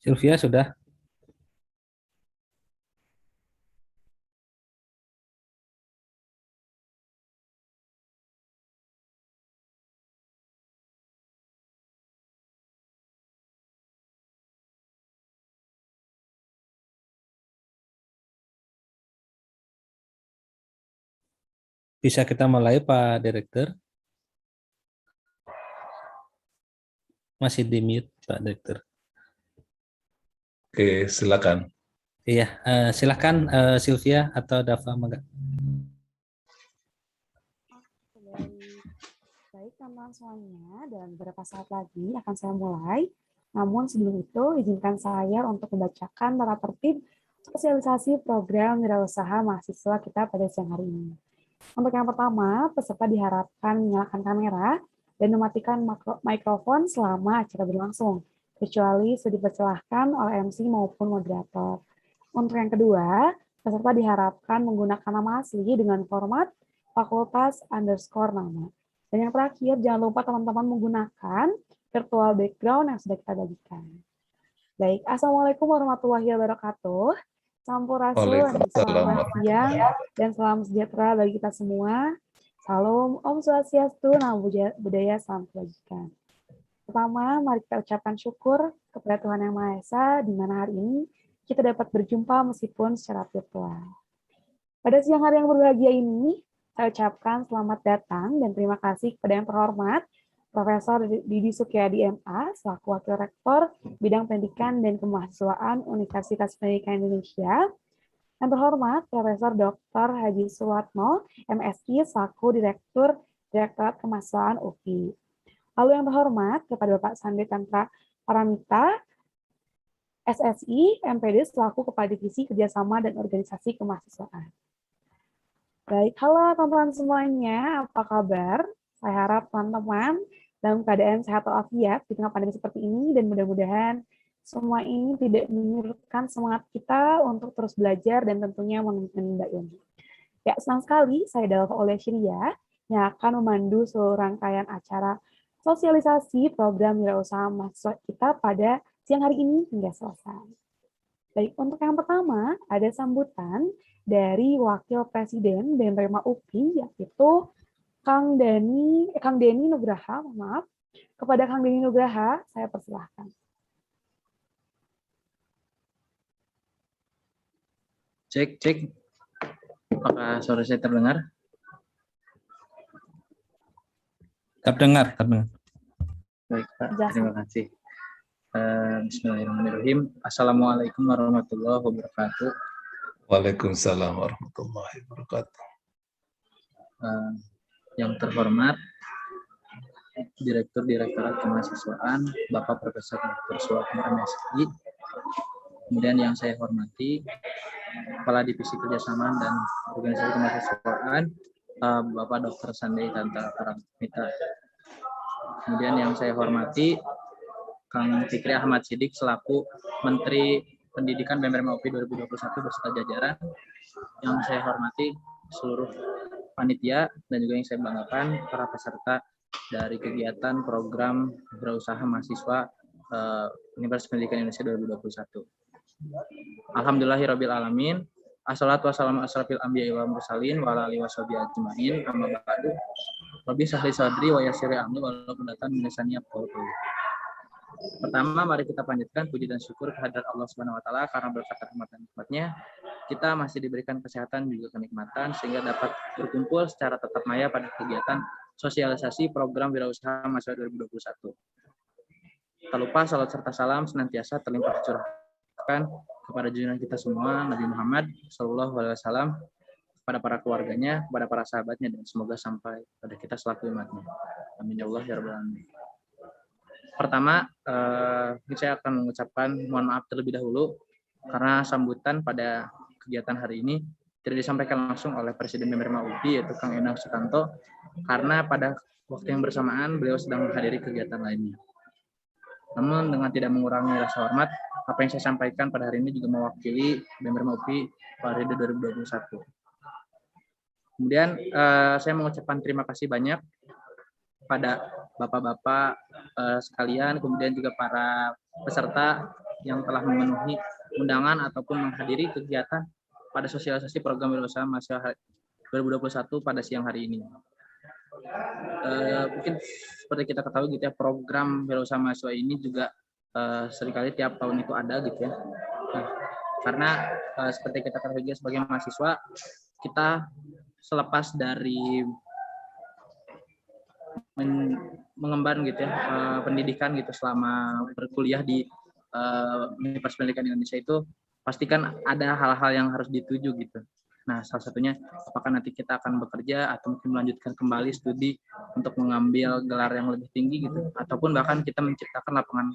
Sylvia sudah? Bisa kita mulai Pak Direktur? Masih di mute Pak Direktur. Oke, silakan. Iya, silakan Sylvia atau Dava. Baik, teman-teman semuanya, dan beberapa saat lagi akan saya mulai. Namun sebelum itu, izinkan saya untuk membacakan tata tertib sosialisasi program wirausaha mahasiswa kita pada siang hari ini. Untuk yang pertama, peserta diharapkan menyalakan kamera dan mematikan mikrofon selama acara berlangsung, kecuali sudah dipersilahkan oleh MC maupun moderator. Untuk yang kedua, peserta diharapkan menggunakan nama asli dengan format fakultas_nama. Dan yang terakhir, jangan lupa teman-teman menggunakan virtual background yang sudah kita bagikan. Baik, Assalamualaikum warahmatullahi wabarakatuh. Sampurasun, selamat siang, dan salam sejahtera bagi kita semua. Salam, Om Swastiastu, Namo Buddhaya, salam kebajikan. Pertama, mari kita ucapkan syukur kepada Tuhan Yang Maha Esa, di mana hari ini kita dapat berjumpa meskipun secara virtual. Pada siang hari yang berbahagia ini, saya ucapkan selamat datang dan terima kasih kepada yang terhormat Profesor Didi Sukyadi MA selaku Wakil Rektor Bidang Pendidikan dan Kemahasiswaan Universitas Pendidikan Indonesia. Yang terhormat Profesor Dr. Haji Suwatno MSI selaku Direktur Direktorat Kemahasiswaan UPI. Lalu yang terhormat kepada Bapak Sandi Tantra Paramita SSI MPD selaku Kepala Divisi Kerjasama dan Organisasi Kemahasiswaan. Baik, halo teman-teman semuanya, apa kabar? Saya harap teman-teman dalam keadaan sehat walafiat di tengah pandemi seperti ini, dan mudah-mudahan semua ini tidak menyurutkan semangat kita untuk terus belajar dan tentunya menimba ilmu. Ya, senang sekali saya Dalva Oleshiria yang akan memandu seluruh rangkaian acara sosialisasi program wirausaha mahasiswa kita pada siang hari ini hingga selesai. Baik, untuk yang pertama ada sambutan dari Wakil Presiden BEM UPI, yaitu Kang Denny Nugraha, maaf. Kepada Kang Denny Nugraha, saya persilahkan. Cek. Apakah suara saya terdengar? Terdengar. Baik, Pak. Terima kasih. Bismillahirrahmanirrahim. Assalamualaikum warahmatullahi wabarakatuh. Waalaikumsalam warahmatullahi wabarakatuh. Yang terhormat Direktur Direktorat Kemahasiswaan Bapak Profesor Dr. Suwatno MSI. Kemudian yang saya hormati Kepala Divisi Kerjasama dan Organisasi Kemahasiswaan Bapak Dr. Sandi Tantra Paramita. Kemudian yang saya hormati Kang Fikri Ahmad Sidik selaku Menteri Pendidikan BEM UPI 2021 beserta jajaran. Yang saya hormati seluruh panitia dan juga yang saya banggakan para peserta dari kegiatan program wirausaha mahasiswa Universitas Pendidikan Indonesia 2021. Alhamdulillahirabbil alamin. Assalatu wassalamu asrafil anbiya'i wal mursalin wa ala alihi washabihi ajmain. Amma ba'du. Rabbi shrah li sadri wa yassir li amri wahlul 'uqdatam min lisani yafqahu qawli. Pertama, mari kita panjatkan puji dan syukur kehadirat Allah Subhanahu wa taala karena berkat rahmat dan nikmat-Nya kita masih diberikan kesehatan juga kenikmatan sehingga dapat berkumpul secara tatap maya pada kegiatan sosialisasi program wirausaha mahasiswa 2021. Tak lupa salat serta salam senantiasa terlimpah tercurahkan kepada junjungan kita semua Nabi Muhammad SAW, kepada para keluarganya, kepada para sahabatnya, dan semoga sampai pada kita selaku umatnya. Amin ya Allah ya rabbal alamin. Pertama, saya akan mengucapkan mohon maaf terlebih dahulu karena sambutan pada kegiatan hari ini tidak disampaikan langsung oleh Presiden BEM UPI yaitu Kang Endang Sutanto karena pada waktu yang bersamaan beliau sedang menghadiri kegiatan lainnya. Namun dengan tidak mengurangi rasa hormat, apa yang saya sampaikan pada hari ini juga mewakili BEM UPI periode 2021. Kemudian saya mengucapkan terima kasih banyak pada bapak-bapak sekalian, kemudian juga para peserta yang telah memenuhi undangan ataupun menghadiri kegiatan pada sosialisasi program wirausaha mahasiswa 2021 pada siang hari ini. Mungkin seperti kita ketahui gitu ya, program wirausaha mahasiswa ini juga seringkali tiap tahun itu ada gitu ya. Nah, karena seperti kita ketahui juga sebagai mahasiswa, kita selepas dari mengemban gitu ya pendidikan gitu selama berkuliah di Universitas Pendidikan Indonesia itu pastikan ada hal-hal yang harus dituju gitu. Nah, salah satunya apakah nanti kita akan bekerja atau mungkin melanjutkan kembali studi untuk mengambil gelar yang lebih tinggi gitu, ataupun bahkan kita menciptakan lapangan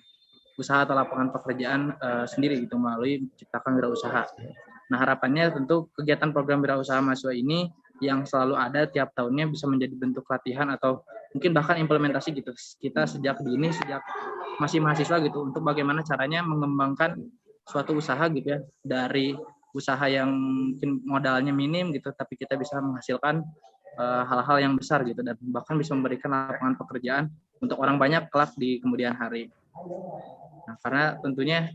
usaha atau lapangan pekerjaan sendiri gitu melalui menciptakan wirausaha. Nah, harapannya tentu kegiatan program wirausaha mahasiswa ini yang selalu ada tiap tahunnya bisa menjadi bentuk latihan atau mungkin bahkan implementasi gitu. Kita sejak masih mahasiswa gitu untuk bagaimana caranya mengembangkan suatu usaha gitu ya, dari usaha yang mungkin modalnya minim gitu, tapi kita bisa menghasilkan hal-hal yang besar gitu dan bahkan bisa memberikan lapangan pekerjaan untuk orang banyak kelak di kemudian hari. Nah, karena tentunya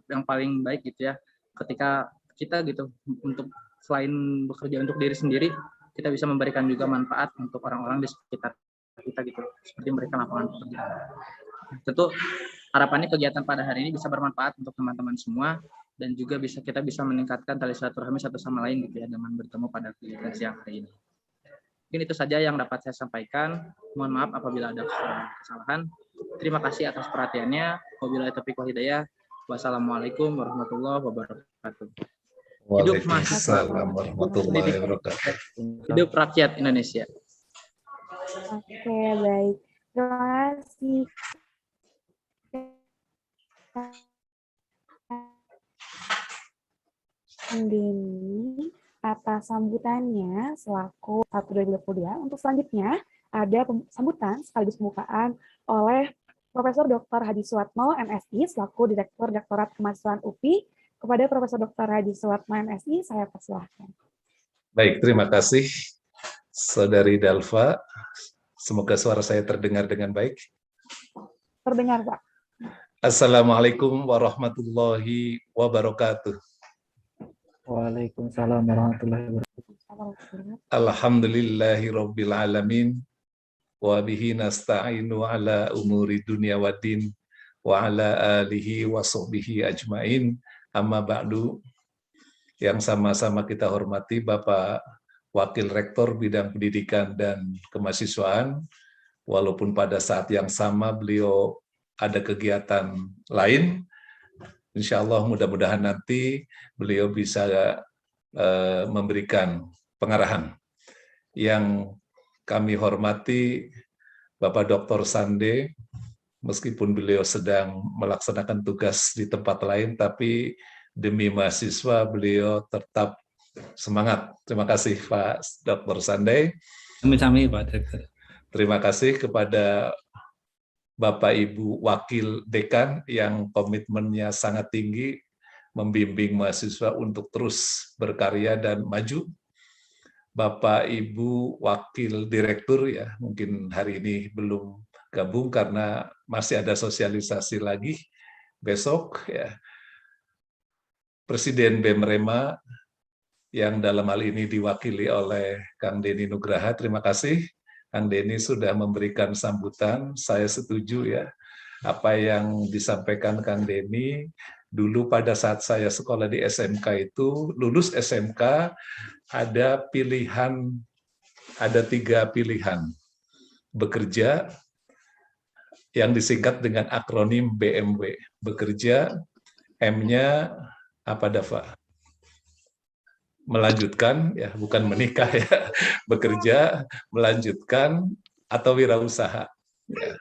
yang paling baik gitu ya, ketika kita gitu untuk selain bekerja untuk diri sendiri, kita bisa memberikan juga manfaat untuk orang-orang di sekitar kita gitu, seperti memberikan lapangan pekerjaan. Tentu harapannya kegiatan pada hari ini bisa bermanfaat untuk teman-teman semua dan juga kita bisa meningkatkan tali silaturahmi satu sama lain gitu ya dengan bertemu pada kegiatan siang hari ini. Mungkin itu saja yang dapat saya sampaikan. Mohon maaf apabila ada kesalahan. Terima kasih atas perhatiannya. Wabillahi taufiq wal hidayah. Wassalamualaikum warahmatullahi wabarakatuh. Hidup mahasiswa. Warahmatullahi wabarakatuh. Hidup rakyat Indonesia. Oke, baik. Terima kasih. Deni atas sambutannya selaku 1/2022. Untuk selanjutnya ada sambutan sekaligus pembukaan oleh Profesor Dr. Hadi Suwatmo, MSI, selaku Direktur Direktorat Kemahasiswaan UPI. Kepada Profesor Dr. Hadi Suwatmo, MSI, saya persilahkan. Baik, terima kasih Saudari Dalva. Semoga suara saya terdengar dengan baik. Terdengar, Pak. Assalamualaikum warahmatullahi wabarakatuh. Waalaikumsalam warahmatullahi wabarakatuh. Alhamdulillahirabbil alamin wa bihi nasta'inu ala umuri dunya waddin wa ala alihi wa sahbihi ajmain. Amma ba'du. Yang sama-sama kita hormati Bapak Wakil Rektor Bidang Pendidikan dan Kemahasiswaan, walaupun pada saat yang sama beliau ada kegiatan lain. Insya Allah mudah-mudahan nanti beliau bisa memberikan pengarahan. Yang kami hormati Bapak Dr. Sande, meskipun beliau sedang melaksanakan tugas di tempat lain, tapi demi mahasiswa beliau tetap semangat. Terima kasih Pak Dr. Sande. Sami-sami Pak Direktur. Terima kasih kepada Bapak Ibu Wakil Dekan yang komitmennya sangat tinggi membimbing mahasiswa untuk terus berkarya dan maju. Bapak Ibu Wakil Direktur ya, mungkin hari ini belum gabung karena masih ada sosialisasi lagi besok ya. Presiden BEM Rema yang dalam hal ini diwakili oleh Kang Deni Nugraha, terima kasih. Kang Deni sudah memberikan sambutan, saya setuju ya. Apa yang disampaikan Kang Deni, dulu pada saat saya sekolah di SMK itu, lulus SMK, ada 3 pilihan. Bekerja, yang disingkat dengan akronim BMW. Bekerja, M-nya apa Dava? Melanjutkan, ya bukan menikah ya, bekerja, melanjutkan, atau wirausaha. Ya.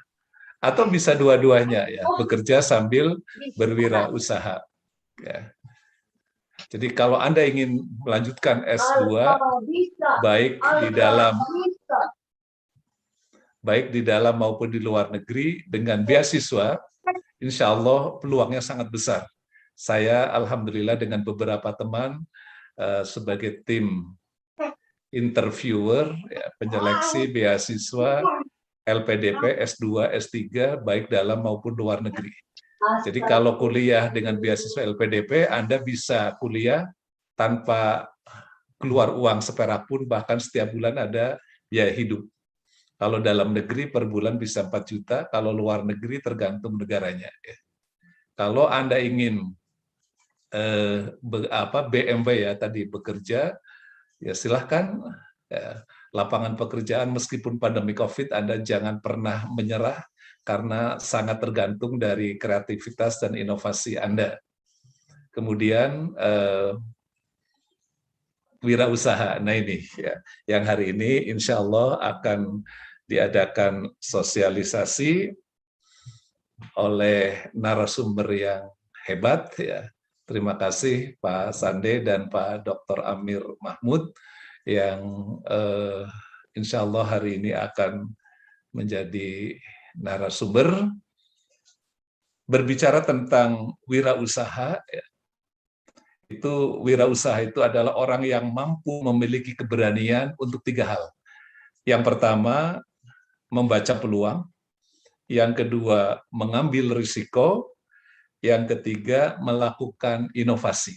Atau bisa dua-duanya, ya, bekerja sambil berwirausaha. Ya. Jadi kalau Anda ingin melanjutkan S2, baik di dalam maupun di luar negeri, dengan beasiswa, insya Allah peluangnya sangat besar. Saya alhamdulillah dengan beberapa teman, sebagai tim interviewer, ya, penyeleksi beasiswa LPDP S2, S3, baik dalam maupun luar negeri. Jadi kalau kuliah dengan beasiswa LPDP, Anda bisa kuliah tanpa keluar uang seperak pun, bahkan setiap bulan ada biaya hidup. Kalau dalam negeri per bulan bisa 4 juta, kalau luar negeri tergantung negaranya. Kalau Anda ingin BMW ya tadi bekerja, ya silahkan. Lapangan pekerjaan meskipun pandemi COVID, Anda jangan pernah menyerah karena sangat tergantung dari kreativitas dan inovasi Anda. Kemudian wirausaha. Nah ini ya, yang hari ini insya Allah akan diadakan sosialisasi oleh narasumber yang hebat ya. Terima kasih Pak Sande dan Pak Dr. Amir Mahmud yang insya Allah hari ini akan menjadi narasumber berbicara tentang wirausaha. Ya. Wirausaha itu adalah orang yang mampu memiliki keberanian untuk 3 hal. Yang pertama, membaca peluang. Yang kedua, mengambil risiko. Yang ketiga, melakukan inovasi.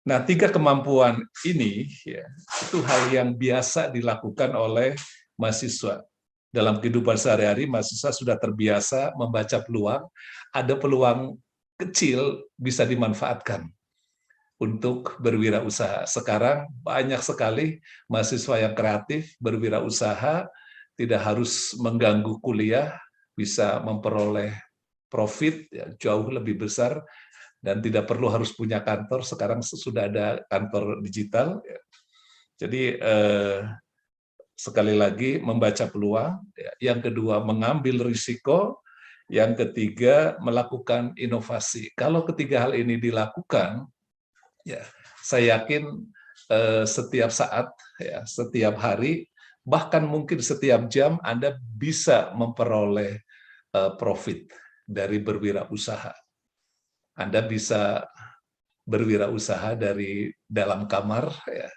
Nah, 3 kemampuan ini ya, itu hal yang biasa dilakukan oleh mahasiswa. Dalam kehidupan sehari-hari, mahasiswa sudah terbiasa membaca peluang. Ada peluang kecil bisa dimanfaatkan untuk berwirausaha. Sekarang banyak sekali mahasiswa yang kreatif berwirausaha, tidak harus mengganggu kuliah, bisa memperoleh profit ya, jauh lebih besar, dan tidak perlu harus punya kantor. Sekarang sudah ada kantor digital. Ya. Jadi sekali lagi membaca peluang. Ya. Yang kedua mengambil risiko. Yang ketiga melakukan inovasi. Kalau ketiga hal ini dilakukan, ya saya yakin setiap saat, ya, setiap hari, bahkan mungkin setiap jam Anda bisa memperoleh profit dari berwirausaha. Anda bisa berwirausaha dari dalam kamar, ya.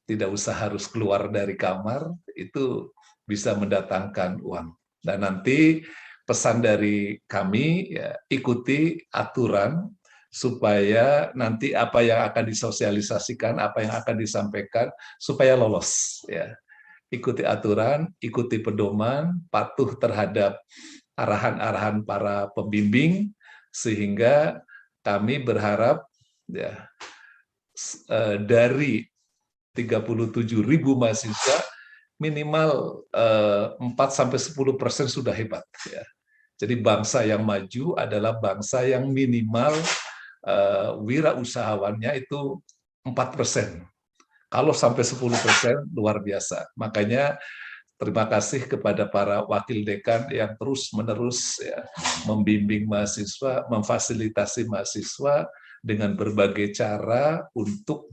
Tidak usah harus keluar dari kamar, itu bisa mendatangkan uang. Dan nanti pesan dari kami, ya, ikuti aturan supaya nanti apa yang akan disosialisasikan, apa yang akan disampaikan, supaya lolos. Ya. Ikuti aturan, ikuti pedoman, patuh terhadap arahan-arahan para pembimbing, sehingga kami berharap ya, dari 37.000 mahasiswa, minimal 4-10% sudah hebat. Ya. Jadi bangsa yang maju adalah bangsa yang minimal wirausahawannya itu 4%. Kalau sampai 10% luar biasa. Makanya terima kasih kepada para wakil dekan yang terus-menerus ya, membimbing mahasiswa, memfasilitasi mahasiswa dengan berbagai cara untuk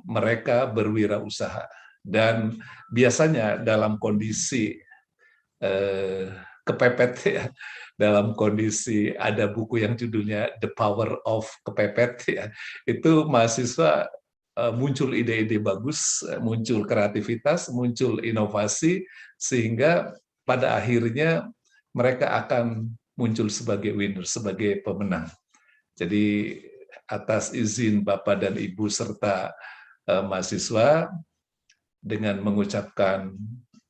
mereka berwirausaha. Dan biasanya dalam kondisi kepepet ya, dalam kondisi ada buku yang judulnya The Power of Kepepet ya, itu mahasiswa muncul ide-ide bagus, muncul kreativitas, muncul inovasi, sehingga pada akhirnya mereka akan muncul sebagai winner, sebagai pemenang. Jadi atas izin Bapak dan Ibu serta mahasiswa, dengan mengucapkan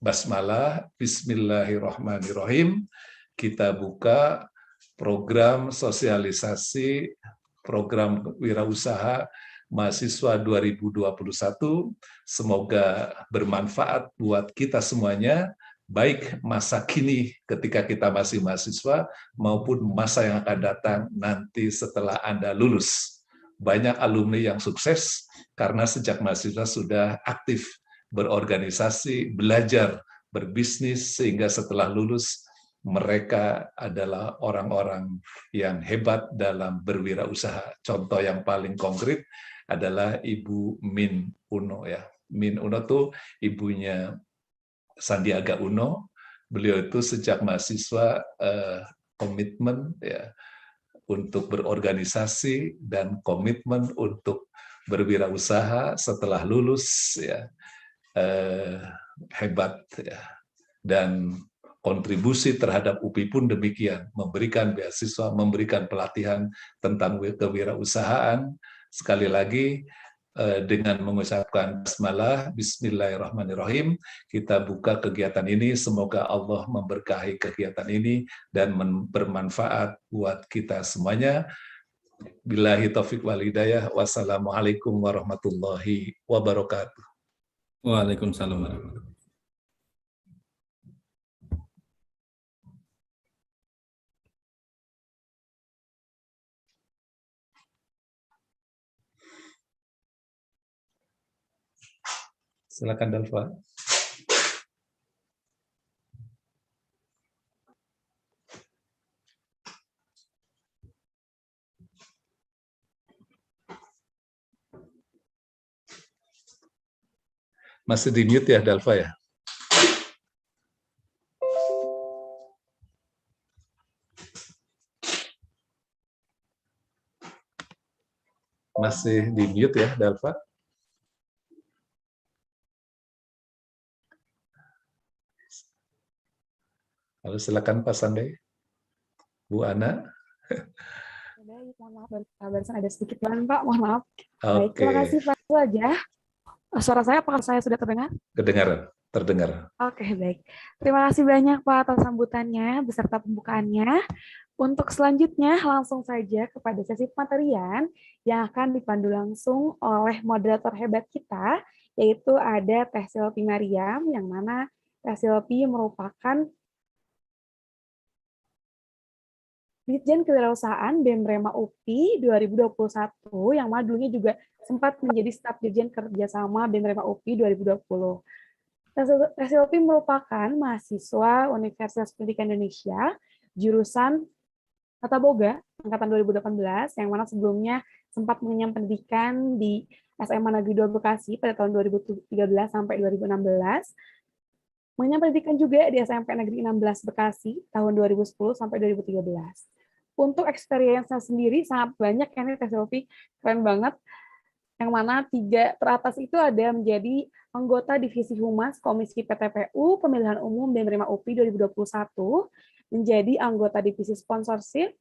basmalah, bismillahirrahmanirrahim, kita buka program sosialisasi program wirausaha mahasiswa 2021. Semoga bermanfaat buat kita semuanya, baik masa kini ketika kita masih mahasiswa maupun masa yang akan datang nanti setelah Anda lulus. Banyak alumni yang sukses karena sejak mahasiswa sudah aktif berorganisasi, belajar, berbisnis, sehingga setelah lulus mereka adalah orang-orang yang hebat dalam berwirausaha. Contoh yang paling konkret adalah Ibu Min Uno ya. Min Uno tuh ibunya Sandiaga Uno. Beliau itu sejak mahasiswa komitmen ya untuk berorganisasi dan komitmen untuk berwirausaha. Setelah lulus ya hebat ya, dan kontribusi terhadap UPI pun demikian, memberikan beasiswa, memberikan pelatihan tentang kewirausahaan. Sekali lagi, dengan mengucapkan basmalah, bismillahirrahmanirrahim, kita buka kegiatan ini. Semoga Allah memberkahi kegiatan ini dan bermanfaat buat kita semuanya. Billahi taufiq wal hidayah. Wassalamualaikum warahmatullahi wabarakatuh. Waalaikumsalam warahmatullahi wabarakatuh. Silakan Dalfa. Masih di mute ya Dalfa ya? Masih di mute ya Dalfa? Lalu silakan Pak Sandai. Bu Ana. Mohon maaf, barusan ada sedikit pelan Pak, mohon maaf. Baik, Oke. terima kasih Pak. Itu aja. Suara saya, apakah saya sudah terdengar? Kedengaran, terdengar. Oke, baik. Terima kasih banyak Pak atas sambutannya beserta pembukaannya. Untuk selanjutnya, langsung saja kepada sesi pematerian yang akan dipandu langsung oleh moderator hebat kita, yaitu ada Teh Silvi Mariam, yang mana Teh Silvi merupakan Ditjen Kewirausahaan BEM-REMA UPI 2021, yang mana dulunya juga sempat menjadi staf Dirjen Kerjasama BEM-REMA UPI 2020. Teh Silvi merupakan mahasiswa Universitas Pendidikan Indonesia, jurusan Tata Boga, angkatan 2018, yang mana sebelumnya sempat mengenyam pendidikan di SMA Negeri 2 Bekasi pada tahun 2013 sampai 2016, mengenyam pendidikan juga di SMP Negeri 16 Bekasi tahun 2010 sampai 2013. Untuk experience-nya sendiri sangat banyak ya nih Teh Silvi, keren banget. Yang mana 3 teratas itu ada menjadi anggota Divisi Humas Komisi PTPU Pemilihan Umum BEM-REMA UPI 2021, menjadi anggota Divisi Sponsorship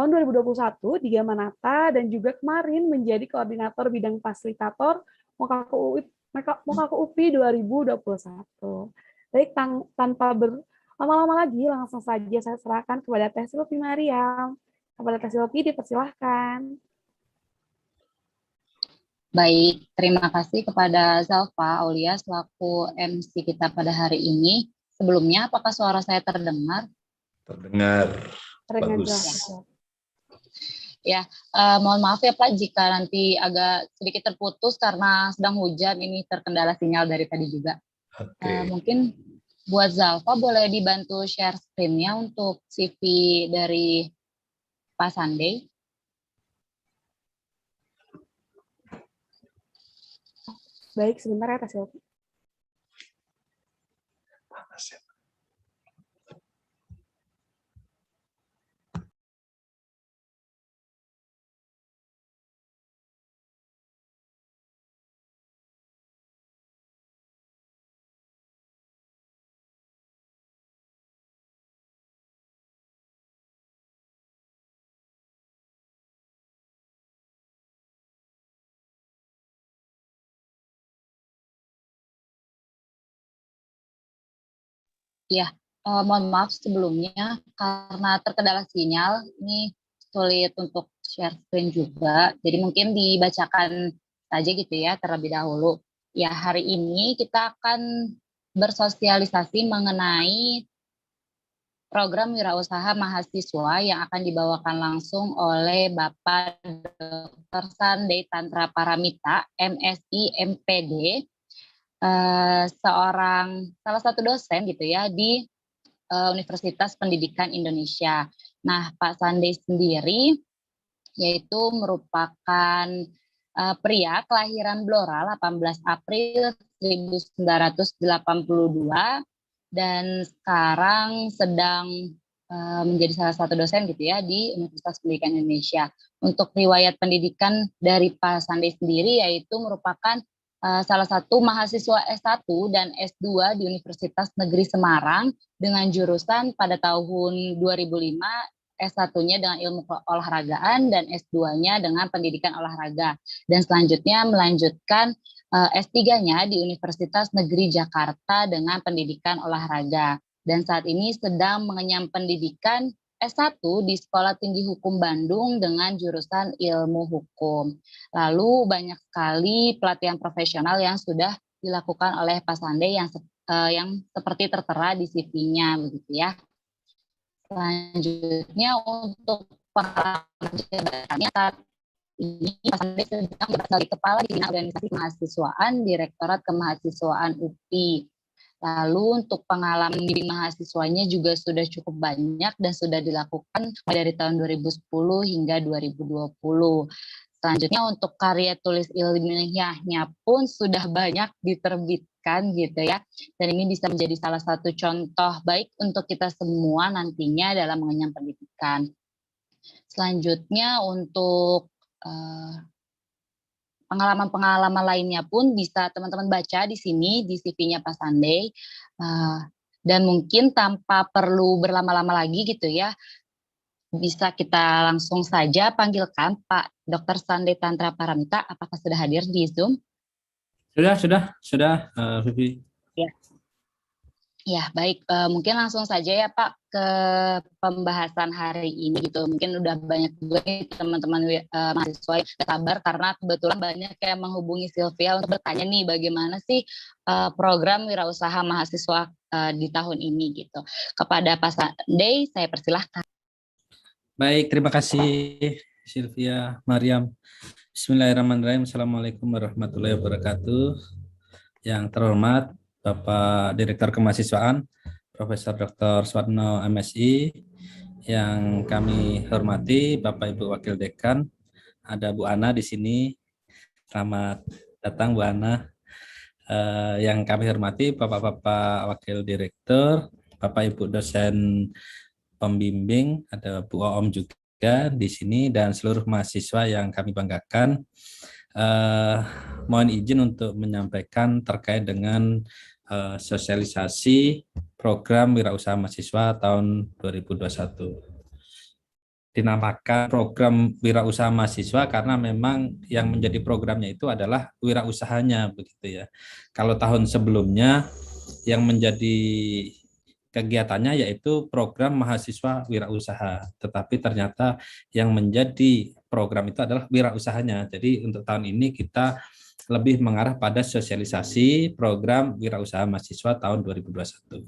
tahun 2021 di Gamanata, dan juga kemarin menjadi koordinator bidang fasilitator Mokaku UPI 2021. Baik, tanpa berlama-lama lagi, langsung saja saya serahkan kepada Teh Silvi Mariam. Kepada Teh Silvi, dipersilahkan. Baik, terima kasih kepada Zalfa Aulia selaku MC kita pada hari ini. Sebelumnya, apakah suara saya terdengar? Terdengar. Bagus. Ya, mohon maaf ya Pak jika nanti agak sedikit terputus karena sedang hujan, ini terkendala sinyal dari tadi juga. Mungkin buat Zalfa boleh dibantu share screen-nya untuk CV dari Pak Sandai. Baik, sebentar ya Teh Silvi. Ya, mohon maaf sebelumnya karena terkendala sinyal, ini sulit untuk share screen juga. Jadi mungkin dibacakan saja gitu ya terlebih dahulu. Ya, hari ini kita akan bersosialisasi mengenai program wirausaha mahasiswa yang akan dibawakan langsung oleh Bapak Dr. Sandai Tantra Paramita, MSI MPD, salah satu dosen gitu ya di Universitas Pendidikan Indonesia. Nah, Pak Sandai sendiri yaitu merupakan pria kelahiran Blora 18 April 1982 dan sekarang sedang menjadi salah satu dosen gitu ya di Universitas Pendidikan Indonesia. Untuk riwayat pendidikan dari Pak Sandai sendiri yaitu merupakan salah satu mahasiswa S1 dan S2 di Universitas Negeri Semarang dengan jurusan pada tahun 2005, S1-nya dengan ilmu keolahragaan dan S2-nya dengan pendidikan olahraga. Dan selanjutnya melanjutkan S3-nya di Universitas Negeri Jakarta dengan pendidikan olahraga. Dan saat ini sedang mengenyam pendidikan S1 di Sekolah Tinggi Hukum Bandung dengan jurusan ilmu hukum. Lalu banyak sekali pelatihan profesional yang sudah dilakukan oleh Pak Sande yang seperti tertera di CV-nya begitu ya. Selanjutnya untuk pengalaman jabatannya saat ini Pak Sande sedang menjabat sebagai Kepala Bidang Organisasi Kemahasiswaan Direktorat Kemahasiswaan UPI. Lalu untuk pengalaman bimbing mahasiswanya juga sudah cukup banyak dan sudah dilakukan dari tahun 2010 hingga 2020. Selanjutnya untuk karya tulis ilmiahnya pun sudah banyak diterbitkan gitu ya. Dan ini bisa menjadi salah satu contoh baik untuk kita semua nantinya dalam mengenyam pendidikan. Selanjutnya untuk pengalaman-pengalaman lainnya pun bisa teman-teman baca di sini di CV-nya Pak Sande. Dan mungkin tanpa perlu berlama-lama lagi gitu ya, bisa kita langsung saja panggilkan Pak Dr. Sande Tantra Paramita. Apakah sudah hadir di Zoom? Sudah, Vivi. Ya. Ya, baik. Mungkin langsung saja ya Pak ke pembahasan hari ini gitu. Mungkin udah banyak juga nih teman-teman mahasiswa yang sabar karena kebetulan banyak yang menghubungi Sylvia untuk bertanya nih bagaimana sih program wirausaha mahasiswa di tahun ini gitu. Kepada Pak Sande, saya persilahkan. Baik, terima kasih Sylvia, Mariam. Bismillahirrahmanirrahim. Assalamualaikum warahmatullahi wabarakatuh. Yang terhormat Bapak Direktur Kemahasiswaan, Profesor Dr. Suwarno MSI, yang kami hormati Bapak Ibu Wakil Dekan, ada Bu Ana di sini. Selamat datang Bu Ana. Yang kami hormati Bapak-Bapak Wakil Direktur, Bapak Ibu dosen pembimbing, ada Bu Om juga di sini, dan seluruh mahasiswa yang kami banggakan. Mohon izin untuk menyampaikan terkait dengan sosialisasi program wirausaha mahasiswa tahun 2021. Dinamakan program wirausaha mahasiswa karena memang yang menjadi programnya itu adalah wirausahanya begitu ya. Kalau tahun sebelumnya yang menjadi kegiatannya yaitu program mahasiswa wirausaha, tetapi ternyata yang menjadi program itu adalah wirausahanya. Jadi untuk tahun ini kita lebih mengarah pada sosialisasi program wirausaha mahasiswa tahun 2021.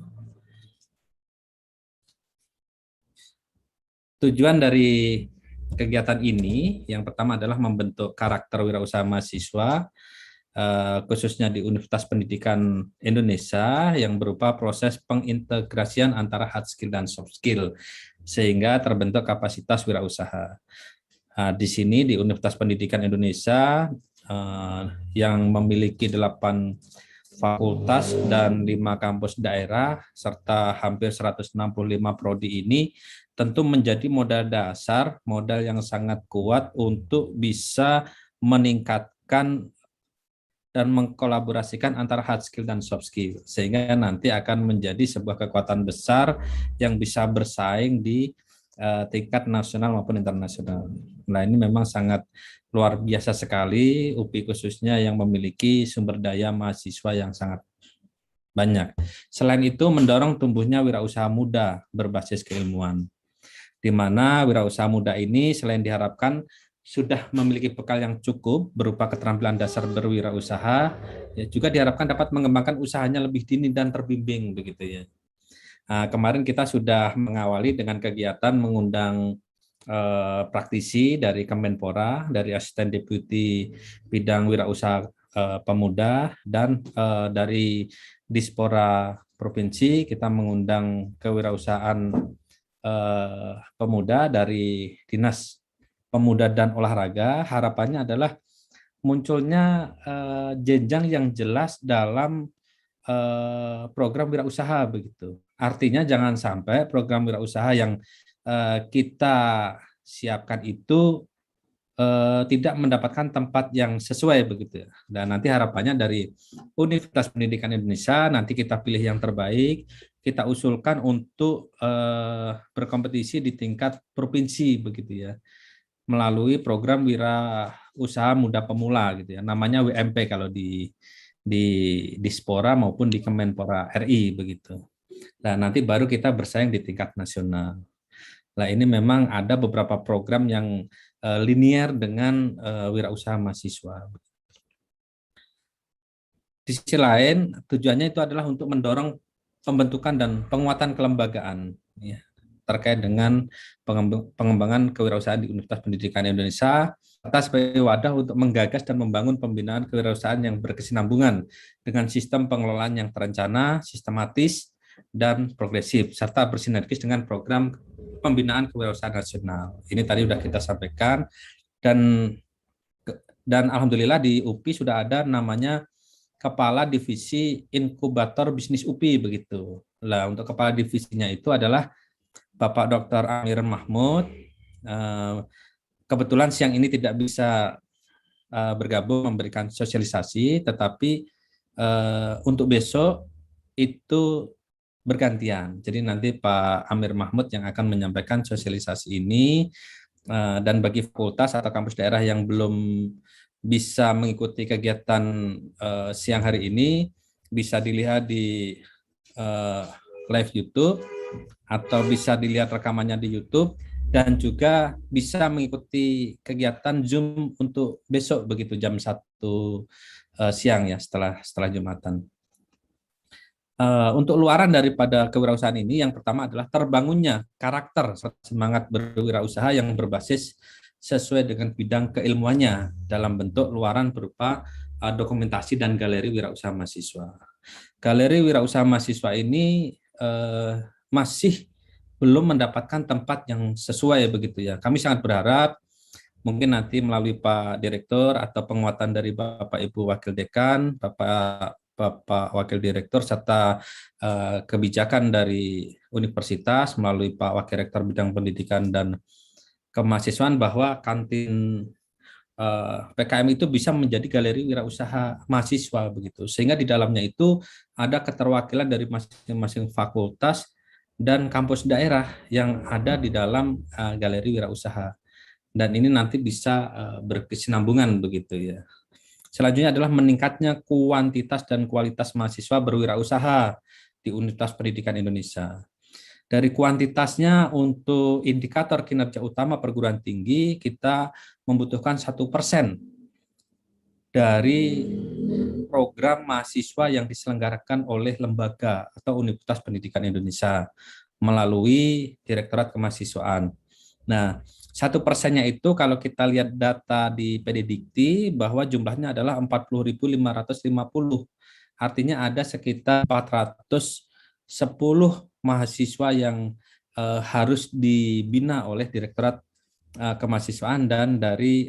Tujuan dari kegiatan ini yang pertama adalah membentuk karakter wirausaha mahasiswa, khususnya di Universitas Pendidikan Indonesia yang berupa proses pengintegrasian antara hard skill dan soft skill sehingga terbentuk kapasitas wirausaha. Di sini di Universitas Pendidikan Indonesia yang memiliki 8 fakultas dan 5 kampus daerah serta hampir 165 prodi ini tentu menjadi modal dasar, modal yang sangat kuat untuk bisa meningkatkan dan mengkolaborasikan antara hard skill dan soft skill sehingga nanti akan menjadi sebuah kekuatan besar yang bisa bersaing di tingkat nasional maupun internasional. Nah, ini memang sangat luar biasa sekali UPI khususnya yang memiliki sumber daya mahasiswa yang sangat banyak. Selain itu mendorong tumbuhnya wirausaha muda berbasis keilmuan, di mana wirausaha muda ini selain diharapkan sudah memiliki bekal yang cukup berupa keterampilan dasar berwirausaha, ya juga diharapkan dapat mengembangkan usahanya lebih dini dan terbimbing begitu ya. Kemarin kita sudah mengawali dengan kegiatan mengundang praktisi dari Kemenpora, dari Asisten Deputi Bidang Wirausaha Pemuda, dan dari Dispora Provinsi kita mengundang kewirausahaan pemuda dari Dinas Pemuda dan Olahraga. Harapannya adalah munculnya jenjang yang jelas dalam program wirausaha begitu. Artinya jangan sampai program wirausaha yang kita siapkan itu tidak mendapatkan tempat yang sesuai begitu ya. Dan nanti harapannya dari Universitas Pendidikan Indonesia nanti kita pilih yang terbaik, kita usulkan untuk berkompetisi di tingkat provinsi begitu ya, melalui program Wira Usaha Muda Pemula gitu ya, namanya WMP kalau di Dispora maupun di Kemenpora RI begitu. Nah, nanti baru kita bersaing di tingkat nasional. Nah, ini memang ada beberapa program yang linear dengan wirausaha mahasiswa. Di sisi lain, tujuannya itu adalah untuk mendorong pembentukan dan penguatan kelembagaan ya, terkait dengan pengembangan kewirausahaan di Universitas Pendidikan Indonesia, serta sebagai wadah untuk menggagas dan membangun pembinaan kewirausahaan yang berkesinambungan dengan sistem pengelolaan yang terencana, sistematis, dan progresif, serta bersinergis dengan program pembinaan kewirausahaan nasional. Ini tadi sudah kita sampaikan, dan alhamdulillah di UPI sudah ada namanya Kepala Divisi Inkubator Bisnis UPI begitu. Lah, untuk kepala divisinya itu adalah Bapak Dr. Amir Mahmud. Kebetulan siang ini tidak bisa bergabung memberikan sosialisasi, tetapi untuk besok itu bergantian. Jadi nanti Pak Amir Mahmud yang akan menyampaikan sosialisasi ini, dan bagi fakultas atau kampus daerah yang belum bisa mengikuti kegiatan siang hari ini, bisa dilihat di live YouTube atau bisa dilihat rekamannya di YouTube, dan juga bisa mengikuti kegiatan Zoom untuk besok begitu jam 1 siang ya, setelah Jumatan. Untuk luaran daripada kewirausahaan ini, yang pertama adalah terbangunnya karakter semangat berwirausaha yang berbasis sesuai dengan bidang keilmuannya dalam bentuk luaran berupa dokumentasi dan galeri wirausaha mahasiswa. Galeri wirausaha mahasiswa ini masih belum mendapatkan tempat yang sesuai begitu ya. Kami sangat berharap mungkin nanti melalui Pak Direktur atau penguatan dari Bapak Ibu Wakil Dekan, Bapak Wakil Direktur, serta kebijakan dari universitas melalui Pak Wakil Rektor Bidang Pendidikan dan Kemahasiswaan, bahwa kantin PKM itu bisa menjadi galeri wirausaha mahasiswa begitu, sehingga di dalamnya itu ada keterwakilan dari masing-masing fakultas dan kampus daerah yang ada di dalam galeri wirausaha, dan ini nanti bisa berkesinambungan begitu ya. Selanjutnya adalah meningkatnya kuantitas dan kualitas mahasiswa berwirausaha di Universitas Pendidikan Indonesia. Dari kuantitasnya, untuk indikator kinerja utama perguruan tinggi, kita membutuhkan 1% dari program mahasiswa yang diselenggarakan oleh lembaga atau Universitas Pendidikan Indonesia melalui Direktorat Kemahasiswaan. Nah, 1%-nya itu kalau kita lihat data di PDDikti bahwa jumlahnya adalah 40.550. Artinya ada sekitar 410 mahasiswa yang harus dibina oleh Direktorat Kemahasiswaan dan dari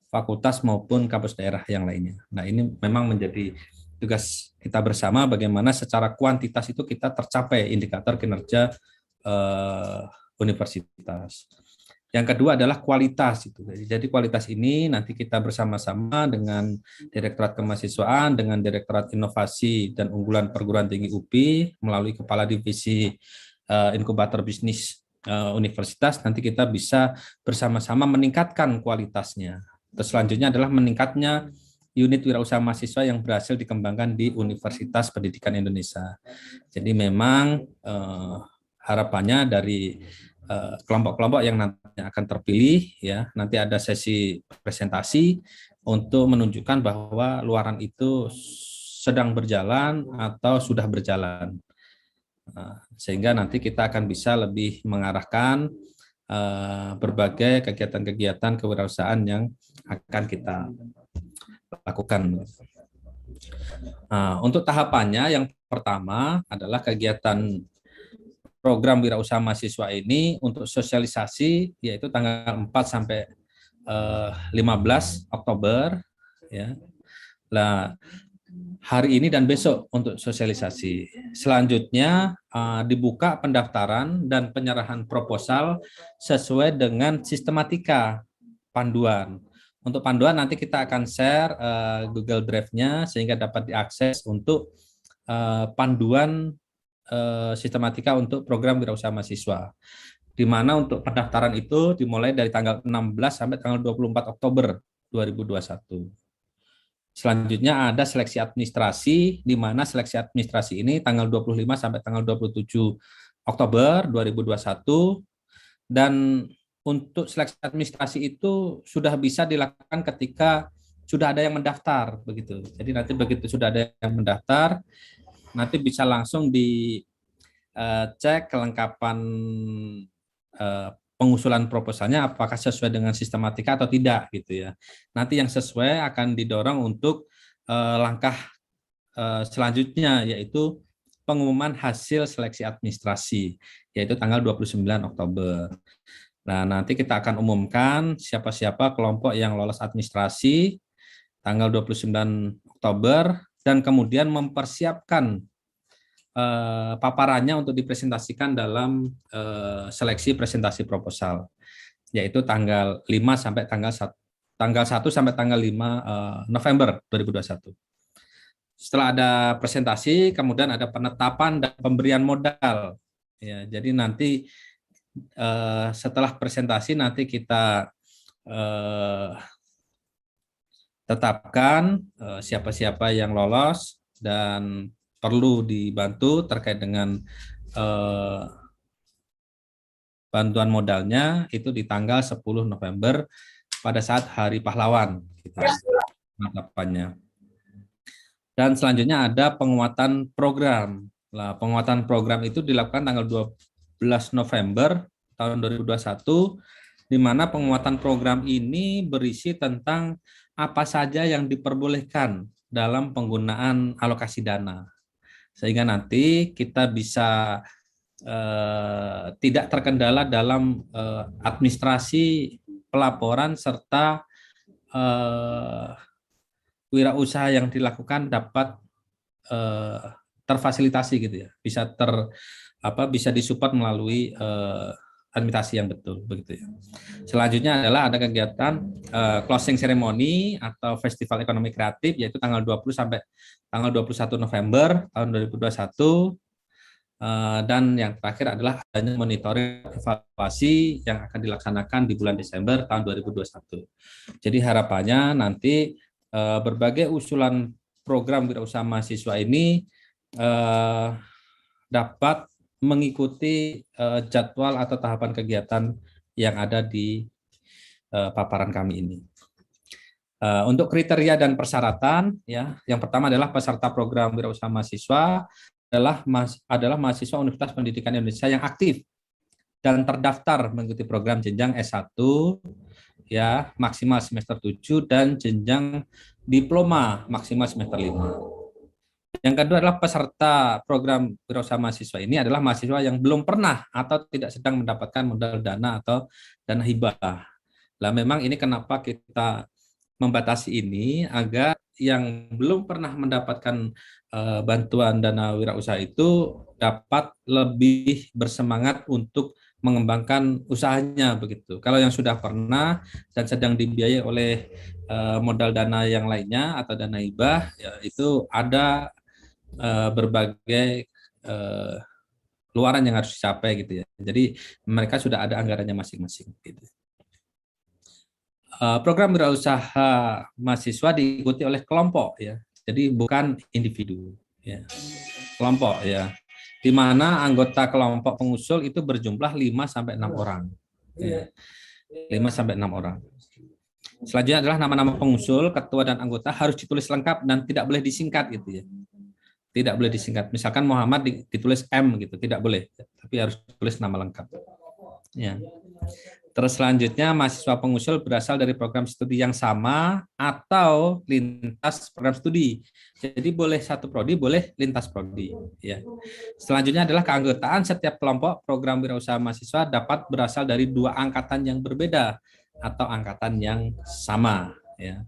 fakultas maupun kampus daerah yang lainnya. Nah, ini memang menjadi tugas kita bersama bagaimana secara kuantitas itu kita tercapai indikator kinerja universitas. Yang kedua adalah kualitas itu. Jadi kualitas ini nanti kita bersama-sama dengan Direktorat Kemahasiswaan, dengan Direktorat Inovasi dan Unggulan Perguruan Tinggi UPI melalui Kepala Divisi Inkubator Bisnis Universitas, nanti kita bisa bersama-sama meningkatkan kualitasnya. Terus selanjutnya adalah meningkatnya unit wirausaha mahasiswa yang berhasil dikembangkan di Universitas Pendidikan Indonesia. Jadi memang harapannya dari kelompok-kelompok yang nantinya akan terpilih ya, nanti ada sesi presentasi untuk menunjukkan bahwa luaran itu sedang berjalan atau sudah berjalan, sehingga nanti kita akan bisa lebih mengarahkan berbagai kegiatan-kegiatan kewirausahaan yang akan kita lakukan. Untuk tahapannya, yang pertama adalah kegiatan program wirausaha mahasiswa ini untuk sosialisasi, yaitu tanggal 4 sampai 15 Oktober ya. Nah, hari ini dan besok untuk sosialisasi. Selanjutnya dibuka pendaftaran dan penyerahan proposal sesuai dengan sistematika panduan. Untuk panduan nanti kita akan share Google Drive-nya sehingga dapat diakses untuk panduan sistematika untuk program wirausaha mahasiswa. Di mana untuk pendaftaran itu dimulai dari tanggal 16 sampai tanggal 24 Oktober 2021. Selanjutnya ada seleksi administrasi, di mana seleksi administrasi ini tanggal 25 sampai tanggal 27 Oktober 2021. Dan untuk seleksi administrasi itu sudah bisa dilakukan ketika sudah ada yang mendaftar, begitu. Jadi nanti begitu sudah ada yang mendaftar, nanti bisa langsung dicek kelengkapan pengusulan proposalnya apakah sesuai dengan sistematika atau tidak, gitu ya. Nanti yang sesuai akan didorong untuk langkah selanjutnya, yaitu pengumuman hasil seleksi administrasi, yaitu tanggal 29 Oktober. Nah, nanti kita akan umumkan siapa-siapa kelompok yang lolos administrasi tanggal 29 Oktober dan kemudian mempersiapkan paparannya untuk dipresentasikan dalam seleksi presentasi proposal, yaitu tanggal 5 sampai tanggal 1 sampai tanggal 5 November 2021. Setelah ada presentasi, kemudian ada penetapan dan pemberian modal. Ya, jadi nanti setelah presentasi nanti kita tetapkan siapa-siapa yang lolos dan perlu dibantu terkait dengan bantuan modalnya itu di tanggal 10 November pada saat Hari Pahlawan, gitu, penetapannya. Dan selanjutnya ada penguatan program. Nah, penguatan program itu dilakukan tanggal 12 November tahun 2021, di mana penguatan program ini berisi tentang apa saja yang diperbolehkan dalam penggunaan alokasi dana. Sehingga nanti kita bisa tidak terkendala dalam administrasi pelaporan serta wirausaha yang dilakukan dapat terfasilitasi, gitu ya, bisa disupport melalui administrasi yang betul, begitu ya. Selanjutnya adalah ada kegiatan closing ceremony atau festival ekonomi kreatif, yaitu tanggal 20 sampai tanggal 21 November tahun 2021. Dan yang terakhir adalah adanya monitoring evaluasi yang akan dilaksanakan di bulan Desember tahun 2021. Jadi harapannya nanti berbagai usulan program wirausaha mahasiswa ini dapat mengikuti jadwal atau tahapan kegiatan yang ada di paparan kami ini. Untuk kriteria dan persyaratan, ya, yang pertama adalah peserta program wirausaha mahasiswa adalah mahasiswa Universitas Pendidikan Indonesia yang aktif dan terdaftar mengikuti program jenjang S1, ya, maksimal semester 7 dan jenjang diploma maksimal semester 5. Yang kedua adalah peserta program wirausaha mahasiswa ini adalah mahasiswa yang belum pernah atau tidak sedang mendapatkan modal dana atau dana hibah. Lah memang ini kenapa kita membatasi ini, agar yang belum pernah mendapatkan bantuan dana wirausaha itu dapat lebih bersemangat untuk mengembangkan usahanya, begitu. Kalau yang sudah pernah dan sedang dibiayai oleh modal dana yang lainnya atau dana hibah, ya, itu ada berbagai luaran yang harus dicapai, gitu ya. Jadi mereka sudah ada anggarannya masing-masing, gitu. Program wirausaha mahasiswa diikuti oleh kelompok, ya. Jadi bukan individu, ya. Kelompok, ya. Di mana anggota kelompok pengusul itu berjumlah 5 sampai 6 orang. Ya. 5 sampai 6 orang. Selanjutnya adalah nama-nama pengusul, ketua dan anggota harus ditulis lengkap dan tidak boleh disingkat, gitu ya. Tidak boleh disingkat. Misalkan Muhammad ditulis M, gitu, tidak boleh, tapi harus ditulis nama lengkap. Ya. Terus selanjutnya mahasiswa pengusul berasal dari program studi yang sama atau lintas program studi. Jadi boleh satu prodi, boleh lintas prodi. Ya. Selanjutnya adalah keanggotaan setiap kelompok program wirausaha mahasiswa dapat berasal dari 2 angkatan yang berbeda atau angkatan yang sama. Ya.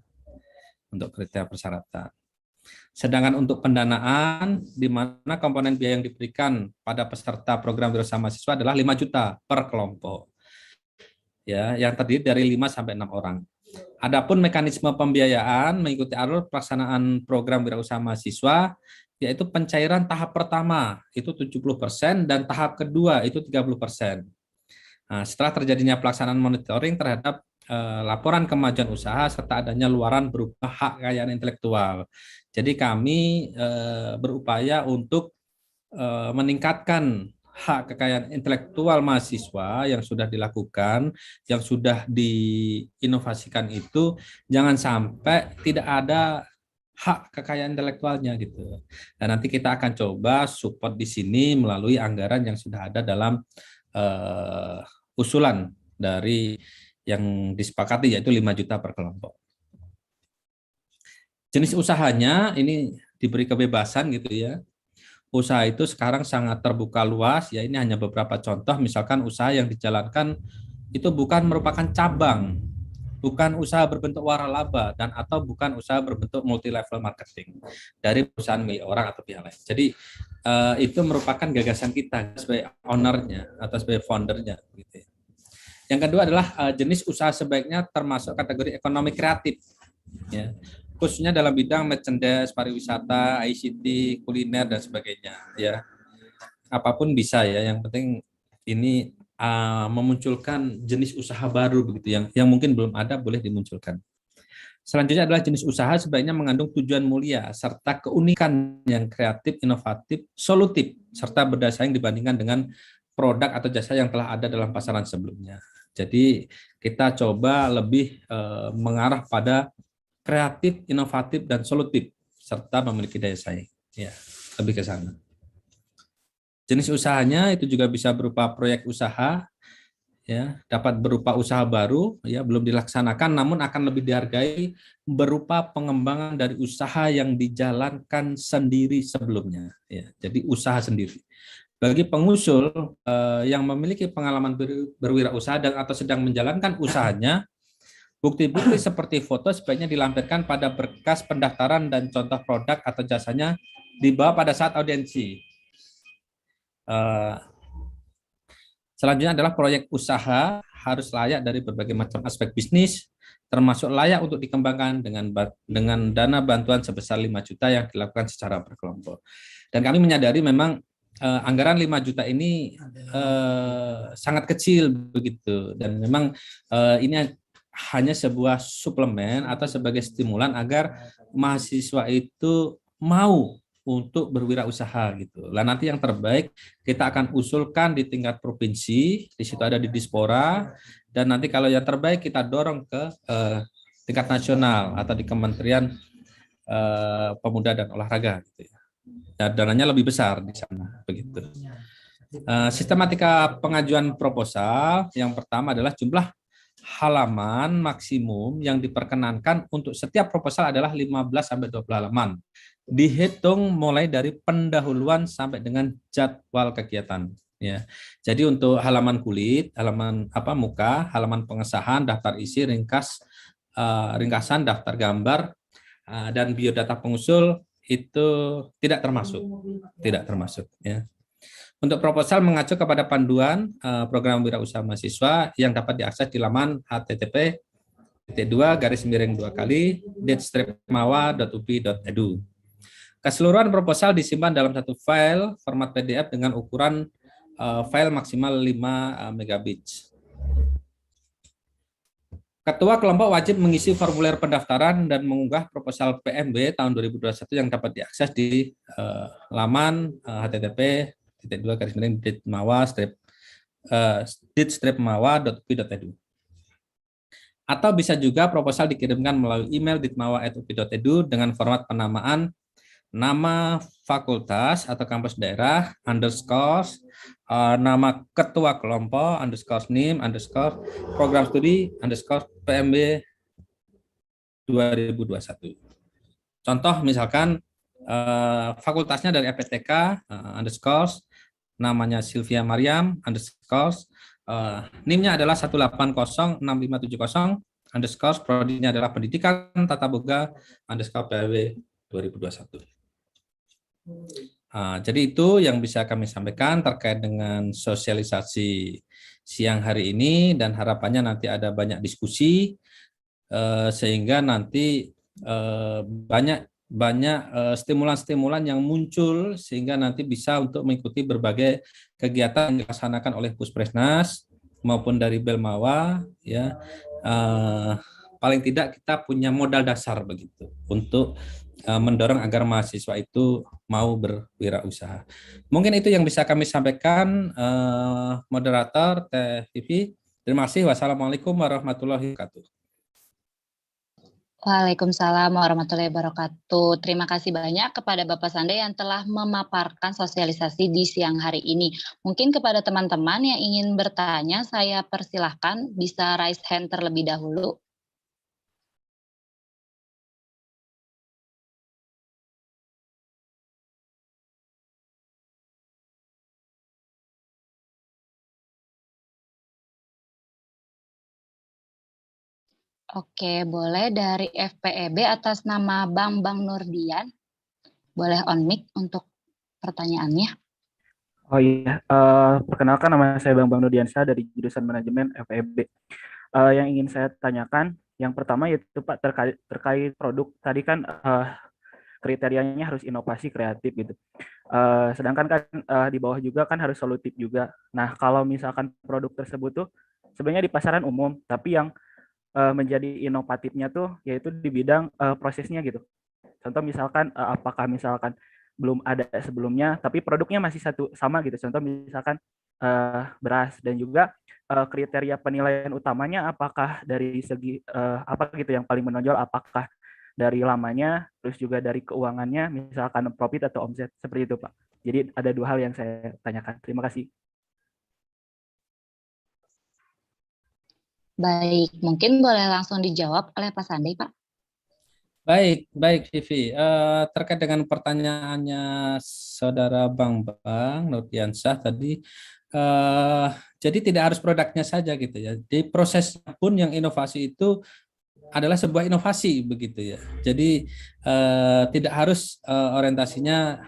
Untuk kriteria persyaratan. Sedangkan untuk pendanaan, di mana komponen biaya yang diberikan pada peserta program wirausaha mahasiswa adalah 5 juta per kelompok. ya, yang terdiri dari 5 sampai 6 orang. Adapun mekanisme pembiayaan mengikuti alur pelaksanaan program wirausaha mahasiswa, yaitu pencairan tahap pertama itu 70% dan tahap kedua itu 30%. Nah, setelah terjadinya pelaksanaan monitoring terhadap laporan kemajuan usaha serta adanya luaran berupa hak kekayaan intelektual. Jadi kami berupaya untuk meningkatkan hak kekayaan intelektual mahasiswa yang sudah dilakukan, yang sudah diinovasikan itu, jangan sampai tidak ada hak kekayaan intelektualnya gitu. Dan nanti kita akan coba support di sini melalui anggaran yang sudah ada dalam usulan dari yang disepakati, yaitu 5 juta per kelompok. Jenis usahanya ini diberi kebebasan gitu ya. Usaha itu sekarang sangat terbuka luas ya, ini hanya beberapa contoh. Misalkan usaha yang dijalankan itu bukan merupakan cabang, bukan usaha berbentuk waralaba, dan atau bukan usaha berbentuk multi level marketing dari perusahaan milik orang atau pihak lain. Jadi itu merupakan gagasan kita sebagai ownernya atau sebagai foundernya gitu ya. Yang kedua adalah jenis usaha sebaiknya termasuk kategori ekonomi kreatif ya, khususnya dalam bidang merchandise, pariwisata, ICT, kuliner dan sebagainya ya. Apapun bisa ya, yang penting ini memunculkan jenis usaha baru begitu yang mungkin belum ada, boleh dimunculkan. Selanjutnya adalah jenis usaha sebaiknya mengandung tujuan mulia serta keunikan yang kreatif, inovatif, solutif serta berdasarkan dibandingkan dengan produk atau jasa yang telah ada dalam pasaran sebelumnya. Jadi kita coba lebih mengarah pada kreatif, inovatif, dan solutif, serta memiliki daya saing. Ya, lebih ke sana. Jenis usahanya itu juga bisa berupa proyek usaha, ya, dapat berupa usaha baru, ya, belum dilaksanakan, namun akan lebih dihargai berupa pengembangan dari usaha yang dijalankan sendiri sebelumnya. Ya, jadi usaha sendiri. Bagi pengusul yang memiliki pengalaman berwirausaha dan atau sedang menjalankan usahanya, bukti-bukti seperti foto sebaiknya dilampirkan pada berkas pendaftaran dan contoh produk atau jasanya dibawa pada saat audiensi. Selanjutnya adalah proyek usaha harus layak dari berbagai macam aspek bisnis, termasuk layak untuk dikembangkan dengan dana bantuan sebesar 5 juta yang dilakukan secara berkelompok. Dan kami menyadari memang anggaran 5 juta ini sangat kecil begitu, dan memang ini hanya sebuah suplemen atau sebagai stimulan agar mahasiswa itu mau untuk berwirausaha gitu. Lah nanti yang terbaik kita akan usulkan di tingkat provinsi, di situ ada di Dispora, dan nanti kalau yang terbaik kita dorong ke tingkat nasional atau di Kementerian Pemuda dan Olahraga gitu ya. Dananya lebih besar di sana begitu. Sistematika pengajuan proposal yang pertama adalah jumlah halaman maksimum yang diperkenankan untuk setiap proposal adalah 15 sampai 20 halaman. Dihitung mulai dari pendahuluan sampai dengan jadwal kegiatan ya. Jadi untuk halaman kulit, halaman muka, halaman pengesahan, daftar isi, ringkasan, daftar gambar dan biodata pengusul itu tidak termasuk ya. Untuk proposal mengacu kepada panduan program wirausaha mahasiswa yang dapat diakses di laman http://ditstripmawa.upi.edu. Keseluruhan proposal disimpan dalam satu file format PDF dengan ukuran file maksimal 5 megabit. Ketua kelompok wajib mengisi formulir pendaftaran dan mengunggah proposal PMB tahun 2021 yang dapat diakses di laman http://ditstripmawa.upi.edu. Atau bisa juga proposal dikirimkan melalui email ditmawa@upi.edu dengan format penamaan nama fakultas atau kampus daerah _ nama ketua kelompok _ NIM _ program studi _ PMB 2021. Contoh misalkan fakultasnya dari FPTK _ namanya Sylvia Mariam _ NIM-nya adalah 1806570 _ prodinya adalah pendidikan tata boga _ PW 2021. Jadi itu yang bisa kami sampaikan terkait dengan sosialisasi siang hari ini, dan harapannya nanti ada banyak diskusi sehingga nanti banyak stimulan-stimulan yang muncul sehingga nanti bisa untuk mengikuti berbagai kegiatan yang dilaksanakan oleh Puspresnas maupun dari Belmawa, ya. Paling tidak kita punya modal dasar begitu untuk mendorong agar mahasiswa itu mau berwirausaha. Mungkin itu yang bisa kami sampaikan, moderator Teh Vivi. Terima kasih. Wassalamualaikum warahmatullahi wabarakatuh. Waalaikumsalam warahmatullahi wabarakatuh. Terima kasih banyak kepada Bapak Sande yang telah memaparkan sosialisasi di siang hari ini. Mungkin kepada teman-teman yang ingin bertanya, saya persilahkan bisa raise hand terlebih dahulu. Oke, boleh dari FPEB atas nama Bambang Nurdian. Boleh on mic untuk pertanyaannya. Oh iya, perkenalkan nama saya Bambang Nurdiansyah dari jurusan manajemen FEB. Yang ingin saya tanyakan, yang pertama yaitu Pak terkait produk. Tadi kan kriterianya harus inovasi kreatif gitu. Sedangkan kan di bawah juga kan harus solutif juga. Nah, kalau misalkan produk tersebut tuh sebenarnya di pasaran umum, tapi yang menjadi inovatifnya tuh yaitu di bidang prosesnya gitu. Contoh misalkan apakah misalkan belum ada sebelumnya, tapi produknya masih sama gitu. Contoh misalkan beras, dan juga kriteria penilaian utamanya apakah dari segi apa gitu yang paling menonjol, apakah dari lamanya, terus juga dari keuangannya, misalkan profit atau omset, seperti itu Pak. Jadi ada dua hal yang saya tanyakan. Terima kasih. Baik, mungkin boleh langsung dijawab oleh Pak Sandi, Pak. Baik, Vivi. Terkait dengan pertanyaannya Saudara Bang Nurdiansyah tadi, jadi tidak harus produknya saja gitu ya. Di prosesnya pun yang inovasi itu adalah sebuah inovasi begitu ya. Jadi tidak harus orientasinya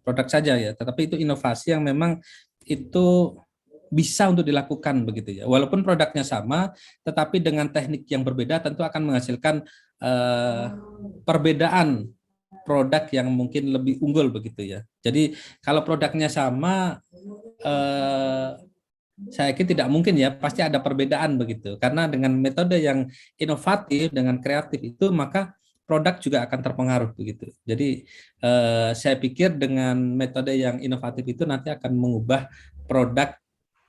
produk saja ya, tetapi itu inovasi yang memang itu bisa untuk dilakukan begitu ya. Walaupun produknya sama, tetapi dengan teknik yang berbeda tentu akan menghasilkan perbedaan produk yang mungkin lebih unggul begitu ya. Jadi kalau produknya sama, saya kira tidak mungkin ya, pasti ada perbedaan begitu. Karena dengan metode yang inovatif, dengan kreatif itu, maka produk juga akan terpengaruh begitu. Jadi saya pikir dengan metode yang inovatif itu nanti akan mengubah produk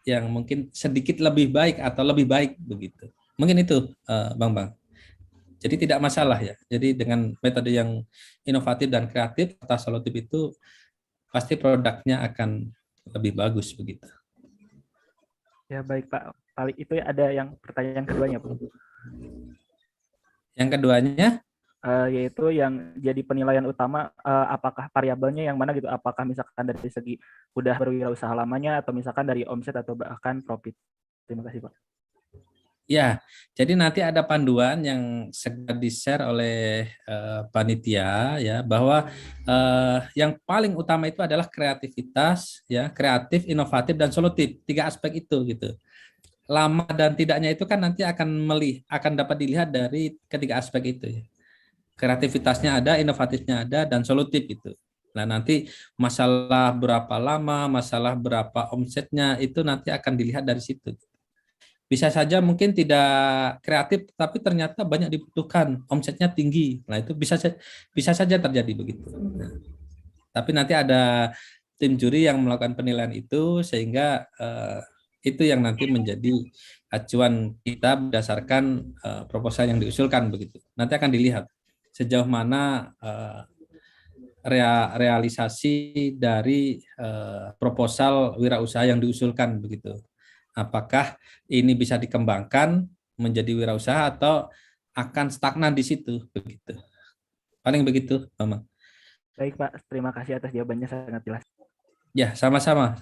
yang mungkin sedikit lebih baik atau lebih baik begitu. Mungkin itu Bang. Jadi tidak masalah ya. Jadi dengan metode yang inovatif dan kreatif atau solutif itu pasti produknya akan lebih bagus begitu. Ya baik Pak. Paling itu ada yang pertanyaan keduanya Pak. Yang keduanya yaitu yang jadi penilaian utama apakah variabelnya yang mana gitu, apakah misalkan dari segi udah berwirausaha lamanya atau misalkan dari omset atau bahkan profit. Terima kasih Pak. Ya, jadi nanti ada panduan yang segera di-share oleh panitia ya, bahwa yang paling utama itu adalah kreativitas ya, kreatif, inovatif dan solutif. 3 aspek itu gitu. Lama dan tidaknya itu kan nanti akan dapat dilihat dari ketiga aspek itu ya. Kreativitasnya ada, inovatifnya ada, dan solutif itu. Nah, nanti masalah berapa lama, masalah berapa omsetnya itu nanti akan dilihat dari situ. Bisa saja mungkin tidak kreatif, tapi ternyata banyak dibutuhkan, omsetnya tinggi. Nah, itu bisa saja terjadi begitu. Nah, tapi nanti ada tim juri yang melakukan penilaian itu, sehingga itu yang nanti menjadi acuan kita berdasarkan proposal yang diusulkan begitu. Nanti akan dilihat sejauh mana realisasi dari proposal wirausaha yang diusulkan begitu. Apakah ini bisa dikembangkan menjadi wirausaha atau akan stagnan di situ begitu. Paling begitu, Mama. Baik Pak, terima kasih atas jawabannya, sangat jelas. Ya, sama-sama,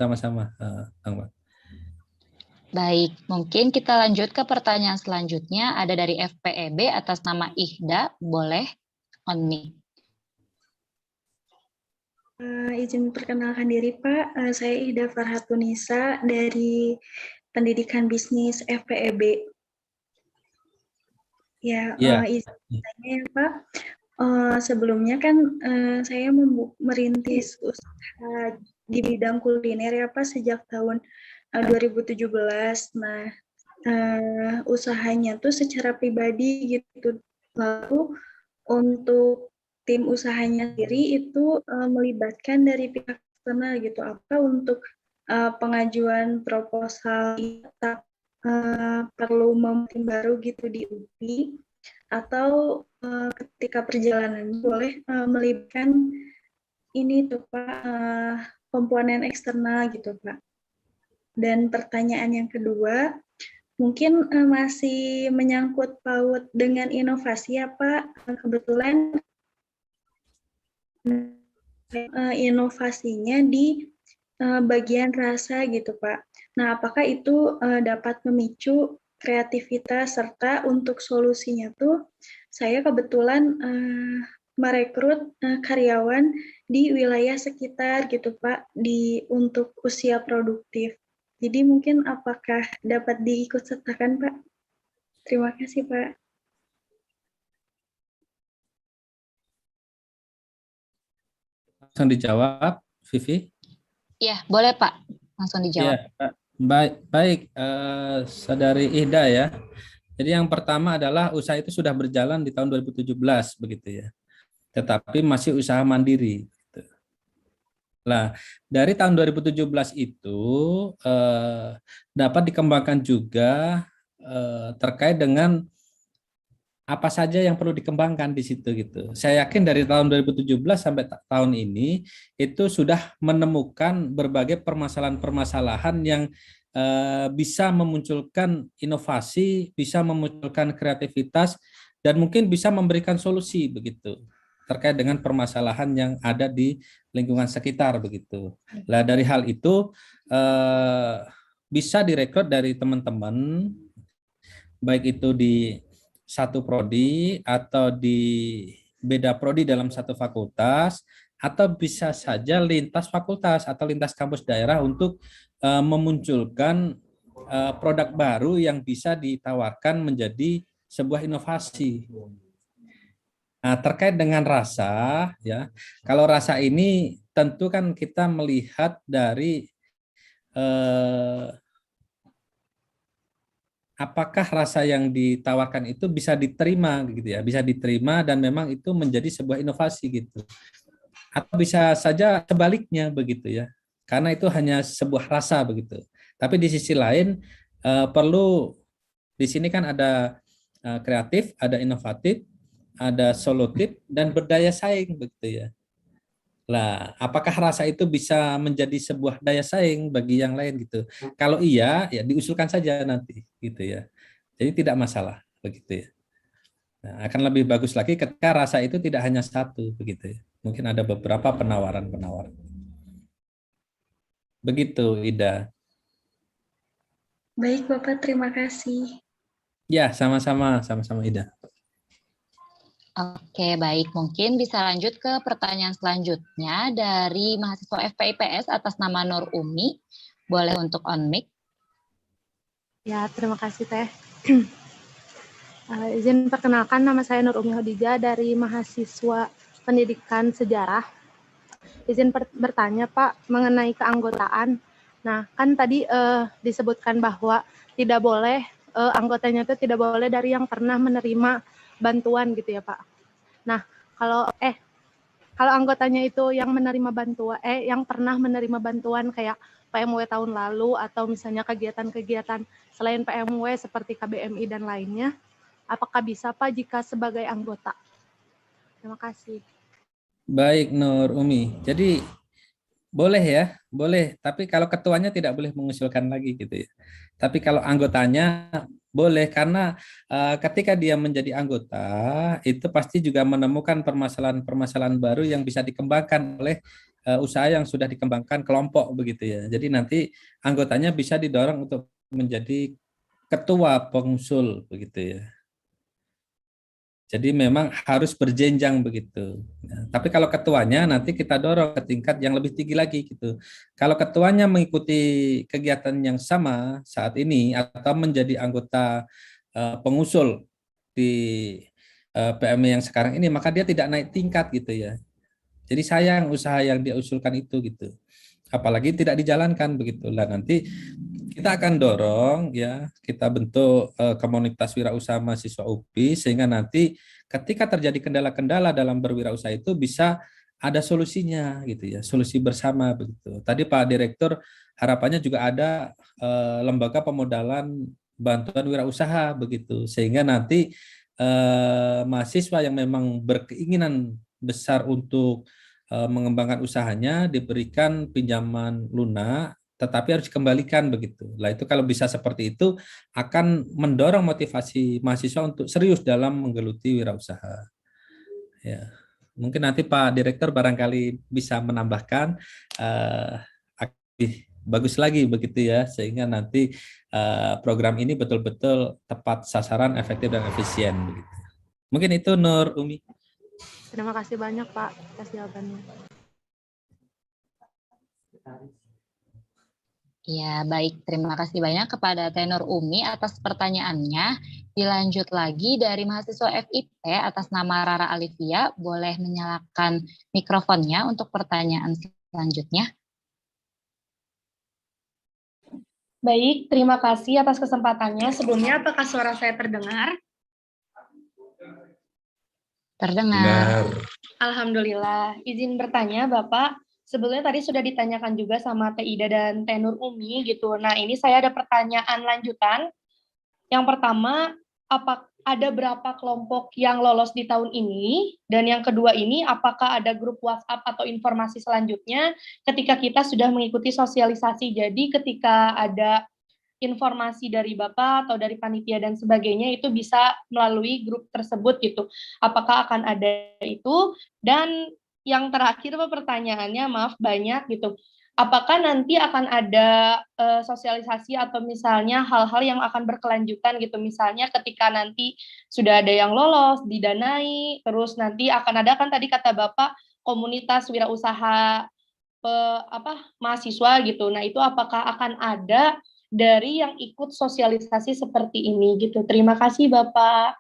Bang. Baik, mungkin kita lanjut ke pertanyaan selanjutnya. Ada dari FPEB atas nama Ihda, boleh on mic. Izin perkenalkan diri Pak, saya Ida Farhatunisa dari Pendidikan Bisnis FPEB. Ya, Ya, izin tanya ya Pak, sebelumnya kan saya merintis usaha di bidang kuliner ya Pak sejak tahun 2017. Nah, usahanya tuh secara pribadi gitu. Lalu untuk tim usahanya sendiri itu melibatkan dari pihak eksternal gitu. Apa untuk pengajuan proposal kita perlu tim baru gitu di UPI atau ketika perjalanan boleh melibatkan ini tuh Pak komponen eksternal gitu Pak. Dan pertanyaan yang kedua, mungkin masih menyangkut paut dengan inovasi ya Pak. Kebetulan inovasinya di bagian rasa gitu Pak. Nah, apakah itu dapat memicu kreativitas serta untuk solusinya tuh saya kebetulan merekrut karyawan di wilayah sekitar gitu Pak untuk usia produktif. Jadi mungkin apakah dapat diikut sertakan Pak? Terima kasih Pak. langsung dijawab, Vivi. Iya, boleh Pak. Langsung dijawab. Ya, baik, Saudari Ida ya. Jadi yang pertama adalah usaha itu sudah berjalan di tahun 2017 begitu ya. Tetapi masih usaha mandiri. Gitu. Nah, dari tahun 2017 itu dapat dikembangkan juga terkait dengan apa saja yang perlu dikembangkan di situ gitu. Saya yakin dari tahun 2017 sampai tahun ini itu sudah menemukan berbagai permasalahan-permasalahan yang bisa memunculkan inovasi, bisa memunculkan kreativitas dan mungkin bisa memberikan solusi begitu terkait dengan permasalahan yang ada di lingkungan sekitar begitu. Nah, dari hal itu bisa direkrut dari teman-teman baik itu di satu prodi atau di beda prodi dalam satu fakultas atau bisa saja lintas fakultas atau lintas kampus daerah untuk memunculkan produk baru yang bisa ditawarkan menjadi sebuah inovasi. Nah, terkait dengan rasa ya, kalau rasa ini tentu kan kita melihat dari apakah rasa yang ditawarkan itu bisa diterima gitu ya, bisa diterima dan memang itu menjadi sebuah inovasi gitu. Atau bisa saja sebaliknya begitu ya. Karena itu hanya sebuah rasa begitu. Tapi di sisi lain perlu di sini kan ada kreatif, ada inovatif, ada solutif dan berdaya saing begitu ya. Lah, apakah rasa itu bisa menjadi sebuah daya saing bagi yang lain gitu? Kalau iya, ya diusulkan saja nanti gitu ya. Jadi tidak masalah begitu ya. Nah, akan lebih bagus lagi ketika rasa itu tidak hanya satu begitu ya. Mungkin ada beberapa penawaran-penawaran. Begitu, Ida. Baik Bapak, terima kasih. Ya, sama-sama Ida. Oke, baik. Mungkin bisa lanjut ke pertanyaan selanjutnya dari mahasiswa FPIPS atas nama Nur Umi. Boleh untuk on mic. Ya, terima kasih Teh. Izin perkenalkan, nama saya Nur Umi Hodijah dari mahasiswa Pendidikan Sejarah. Izin bertanya Pak mengenai keanggotaan. Nah, kan tadi disebutkan bahwa tidak boleh anggotanya itu tidak boleh dari yang pernah menerima bantuan gitu ya Pak. Nah, kalau anggotanya itu yang menerima bantuan yang pernah menerima bantuan kayak PMW tahun lalu atau misalnya kegiatan-kegiatan selain PMW seperti KBMI dan lainnya, apakah bisa Pak jika sebagai anggota? Terima kasih. Baik, Nur Umi. Jadi boleh ya, boleh. Tapi kalau ketuanya tidak boleh mengusulkan lagi gitu ya. Tapi kalau anggotanya boleh karena ketika dia menjadi anggota itu pasti juga menemukan permasalahan-permasalahan baru yang bisa dikembangkan oleh usaha yang sudah dikembangkan kelompok begitu ya. Jadi nanti anggotanya bisa didorong untuk menjadi ketua pengusul begitu ya. Jadi memang harus berjenjang begitu. Nah, tapi kalau ketuanya nanti kita dorong ke tingkat yang lebih tinggi lagi gitu. Kalau ketuanya mengikuti kegiatan yang sama saat ini atau menjadi anggota pengusul di PMI yang sekarang ini, maka dia tidak naik tingkat gitu ya. Jadi sayang usaha yang dia usulkan itu gitu. Apalagi tidak dijalankan begitulah. Nanti kita akan dorong ya, kita bentuk komunitas wirausaha mahasiswa UPI sehingga nanti ketika terjadi kendala-kendala dalam berwirausaha itu bisa ada solusinya gitu ya, solusi bersama begitu. Tadi Pak Direktur harapannya juga ada lembaga pemodalan bantuan wirausaha begitu, sehingga nanti mahasiswa yang memang berkeinginan besar untuk mengembangkan usahanya diberikan pinjaman lunak, tetapi harus dikembalikan begitu. Lah itu kalau bisa seperti itu akan mendorong motivasi mahasiswa untuk serius dalam menggeluti wirausaha. Ya, mungkin nanti Pak Direktur barangkali bisa menambahkan lebih bagus lagi begitu ya, sehingga nanti program ini betul-betul tepat sasaran, efektif dan efisien begitu. Mungkin itu Nur Umi. Terima kasih banyak Pak atas jawabannya. Ya, baik. Terima kasih banyak kepada Tenur Umi atas pertanyaannya. Dilanjut lagi dari mahasiswa FIP atas nama Rara Alivia. Boleh menyalakan mikrofonnya untuk pertanyaan selanjutnya. Baik, terima kasih atas kesempatannya. Sebelumnya, apakah suara saya terdengar? Terdengar. Alhamdulillah. Izin bertanya, Bapak. Sebelumnya tadi sudah ditanyakan juga sama Teh Ida dan Teh Nur Umi gitu. Nah, ini saya ada pertanyaan lanjutan. Yang pertama, ada berapa kelompok yang lolos di tahun ini? Dan yang kedua ini, apakah ada grup WhatsApp atau informasi selanjutnya ketika kita sudah mengikuti sosialisasi? Jadi ketika ada informasi dari Bapak atau dari panitia dan sebagainya itu bisa melalui grup tersebut gitu. Apakah akan ada itu? Dan yang terakhir pertanyaannya, maaf banyak gitu. Apakah nanti akan ada sosialisasi atau misalnya hal-hal yang akan berkelanjutan gitu, misalnya ketika nanti sudah ada yang lolos, didanai, terus nanti akan ada kan tadi kata Bapak komunitas wirausaha mahasiswa gitu. Nah, itu apakah akan ada dari yang ikut sosialisasi seperti ini gitu. Terima kasih Bapak.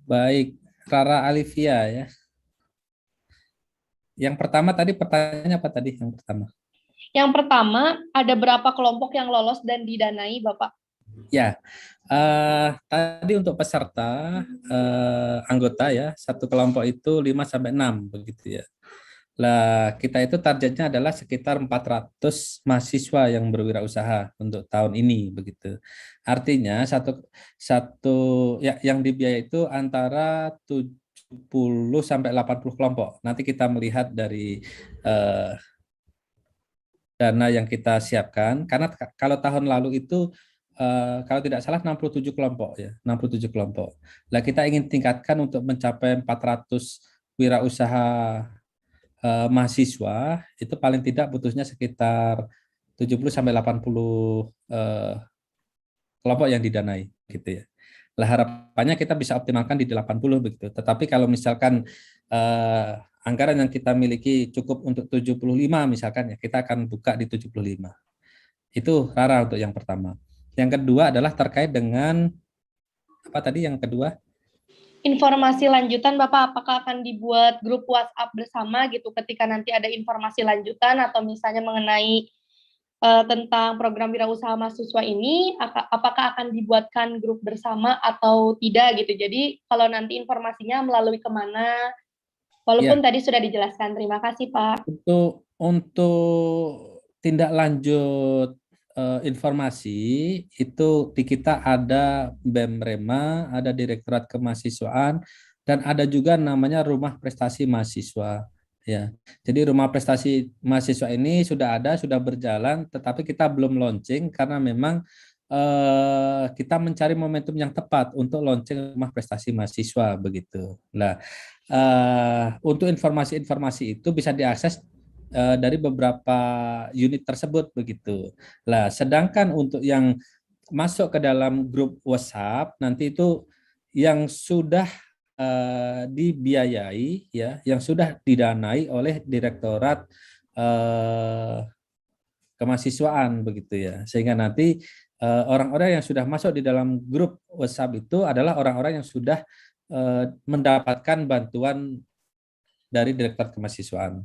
Baik, Rara Alivia ya. Yang pertama tadi pertanyaannya apa tadi yang pertama? Yang pertama, ada berapa kelompok yang lolos dan didanai Bapak? Ya, tadi untuk peserta anggota ya, satu kelompok itu 5-6 begitu ya. Lah, kita itu targetnya adalah sekitar 400 mahasiswa yang berwirausaha untuk tahun ini begitu. Artinya satu ya yang dibiayai itu antara 70 sampai 80 kelompok. Nanti kita melihat dari dana yang kita siapkan, karena kalau tahun lalu itu kalau tidak salah 67 kelompok ya, 67 kelompok. Lah kita ingin tingkatkan untuk mencapai 400 wirausaha mahasiswa, itu paling tidak butuhnya sekitar 70 sampai 80 kelompok yang didanai gitu ya. Lah harapannya kita bisa optimalkan di 80 begitu. Tetapi kalau misalkan anggaran yang kita miliki cukup untuk 75 misalkan ya, kita akan buka di 75. Itu Rara untuk yang pertama. Yang kedua adalah terkait dengan apa tadi yang kedua? Informasi lanjutan Bapak, apakah akan dibuat grup WhatsApp bersama gitu ketika nanti ada informasi lanjutan atau misalnya mengenai tentang program wirausaha mahasiswa ini, apakah akan dibuatkan grup bersama atau tidak gitu. Jadi kalau nanti informasinya melalui kemana, walaupun tadi sudah dijelaskan. Terima kasih Pak. Untuk tindak lanjut informasi itu di kita ada BEM Rema, ada Direktorat Kemahasiswaan, dan ada juga namanya Rumah Prestasi Mahasiswa. Ya, jadi Rumah Prestasi Mahasiswa ini sudah ada, sudah berjalan, tetapi kita belum launching karena memang kita mencari momentum yang tepat untuk launching Rumah Prestasi Mahasiswa begitu. Nah, untuk informasi-informasi itu bisa diakses dari beberapa unit tersebut begitu. Lah, sedangkan untuk yang masuk ke dalam grup WhatsApp nanti itu yang sudah dibiayai, ya, yang sudah didanai oleh Direktorat Kemahasiswaan begitu ya, sehingga nanti orang-orang yang sudah masuk di dalam grup WhatsApp itu adalah orang-orang yang sudah mendapatkan bantuan dari Direktorat Kemahasiswaan.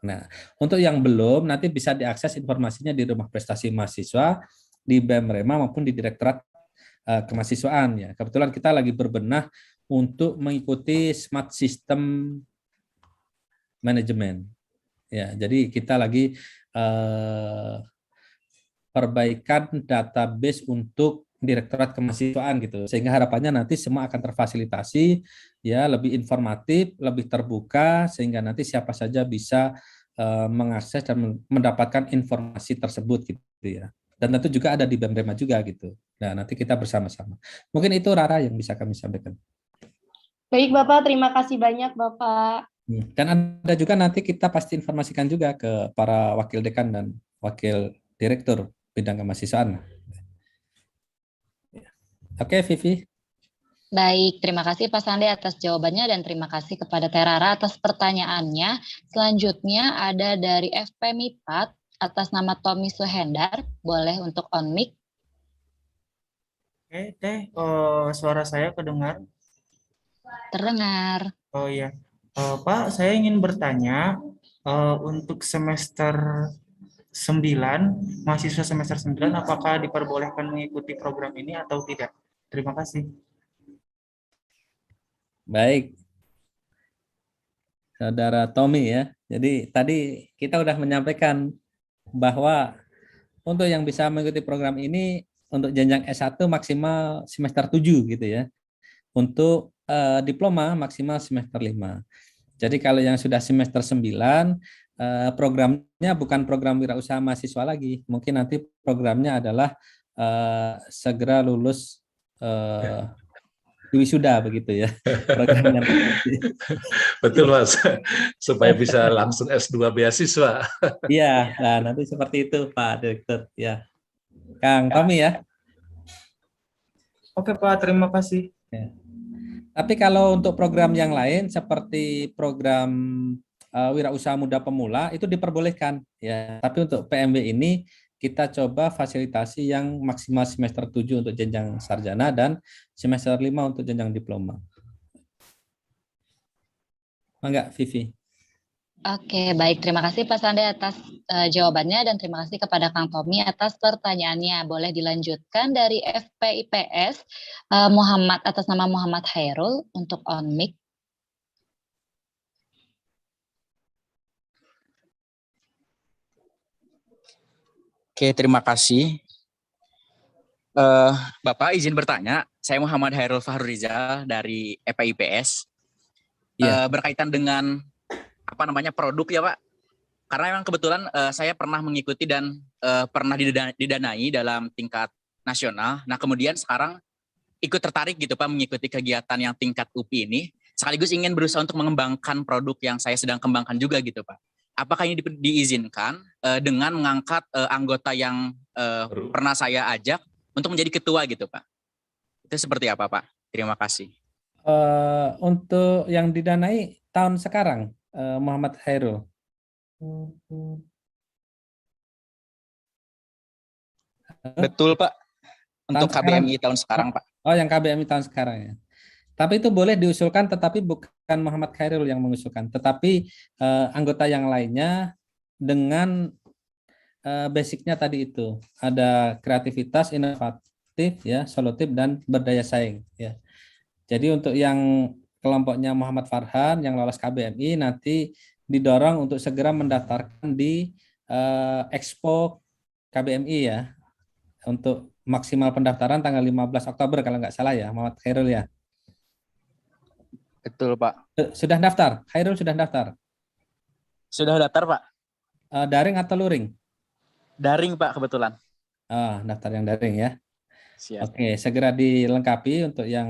Nah, untuk yang belum nanti bisa diakses informasinya di Rumah Prestasi Mahasiswa, di BEM Rema maupun di Direktorat Kemahasiswaan ya. Kebetulan kita lagi berbenah untuk mengikuti Smart System Management. Ya, jadi kita lagi perbaikan database untuk Direktorat Kemahasiswaan gitu. Sehingga harapannya nanti semua akan terfasilitasi ya, lebih informatif, lebih terbuka sehingga nanti siapa saja bisa mengakses dan mendapatkan informasi tersebut gitu ya. Dan tentu juga ada di BEM Rema juga gitu. Nah, nanti kita bersama-sama. Mungkin itu Rara yang bisa kami sampaikan. Baik Bapak, terima kasih banyak Bapak. Dan ada juga nanti kita pasti informasikan juga ke para wakil dekan dan wakil direktur bidang kemahasiswaan. Oke, Vivi. Baik, terima kasih Pak Sande atas jawabannya dan terima kasih kepada Terara atas pertanyaannya. Selanjutnya ada dari FP Mipat atas nama Tommy Suhendar, boleh untuk on mic. Oke, Teh, suara saya kedengar? Terdengar. Oh iya, Pak, saya ingin bertanya untuk semester 9, mahasiswa semester 9, apakah diperbolehkan mengikuti program ini atau tidak? Terima kasih. Baik, Saudara Tommy ya. Jadi tadi kita sudah menyampaikan bahwa untuk yang bisa mengikuti program ini untuk jenjang S1 maksimal semester 7 gitu ya. Untuk diploma maksimal semester 5. Jadi kalau yang sudah semester 9, programnya bukan program wirausaha mahasiswa lagi. Mungkin nanti programnya adalah segera lulus wisuda begitu ya. Programnya. Betul Mas, supaya bisa langsung S2 beasiswa. Iya, nah nanti seperti itu Pak Direktur ya. Kang Tommy ya. Oke Pak, terima kasih. Ya. Tapi kalau untuk program yang lain seperti program wirausaha muda pemula itu diperbolehkan ya. Tapi untuk PMW ini kita coba fasilitasi yang maksimal semester 7 untuk jenjang sarjana dan semester 5 untuk jenjang diploma. Enggak, Vivi? Oke, baik. Terima kasih Pak Sande atas jawabannya dan terima kasih kepada Kang Tommy atas pertanyaannya. Boleh dilanjutkan dari FPIPS Muhammad atas nama Muhammad Hairul untuk on mic. Oke, terima kasih. Bapak izin bertanya, saya Muhammad Hairul Fahrurizal dari FPIPS. Berkaitan dengan produk ya Pak. Karena memang kebetulan saya pernah mengikuti dan pernah didanai dalam tingkat nasional. Nah kemudian sekarang ikut tertarik gitu Pak mengikuti kegiatan yang tingkat UPI ini. Sekaligus ingin berusaha untuk mengembangkan produk yang saya sedang kembangkan juga gitu Pak. Apakah ini diizinkan dengan mengangkat anggota yang pernah saya ajak untuk menjadi ketua gitu Pak? Itu seperti apa Pak? Terima kasih. Untuk yang didanai tahun sekarang, Muhammad Hairul. Betul Pak. Untuk KBMI tahun sekarang Pak. Oh, yang KBMI tahun sekarang ya. Tapi itu boleh diusulkan, tetapi bukan Muhammad Hairul yang mengusulkan, tetapi anggota yang lainnya dengan basicnya tadi itu ada kreativitas, inovatif, ya, solutif dan berdaya saing. Ya. Jadi untuk yang kelompoknya Muhammad Farhan yang lolos KBMI nanti didorong untuk segera mendaftarkan di Expo KBMI ya, untuk maksimal pendaftaran tanggal 15 Oktober kalau nggak salah ya, Muhammad Hairul ya. Betul Pak. Sudah daftar? Hairul sudah daftar? Sudah daftar Pak. Daring atau luring? Daring Pak kebetulan. Daftar yang daring ya. Siap. Oke, segera dilengkapi untuk yang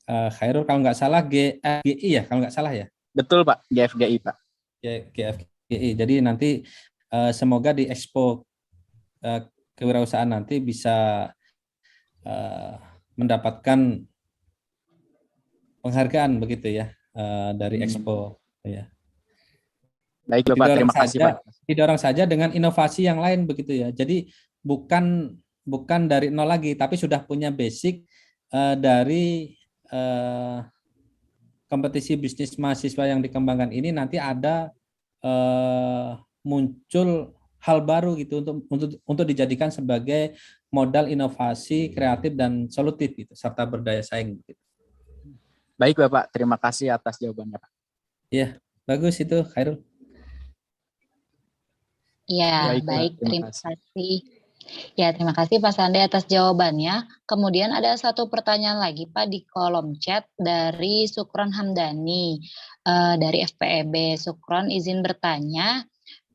Hairul kalau nggak salah GFGI ya, kalau nggak salah ya. Betul Pak, GFGI Pak. GFGI. Jadi nanti semoga di Expo kewirausahaan nanti bisa mendapatkan penghargaan begitu ya dari Expo ya. Baik Bapak, terima kasih Pak. Didorong saja dengan inovasi yang lain begitu ya. Jadi bukan dari nol lagi, tapi sudah punya basic dari kompetisi bisnis mahasiswa yang dikembangkan ini, nanti ada muncul hal baru gitu untuk dijadikan sebagai modal inovasi kreatif dan solutif gitu, serta berdaya saing gitu. Baik Bapak, terima kasih atas jawabannya Pak. Iya, bagus itu Khairul. Ya, baik, terima kasih. Ya, terima kasih Pak Sande atas jawabannya. Kemudian ada satu pertanyaan lagi Pak di kolom chat dari Sukron Hamdani dari FPEB. Sukron izin bertanya,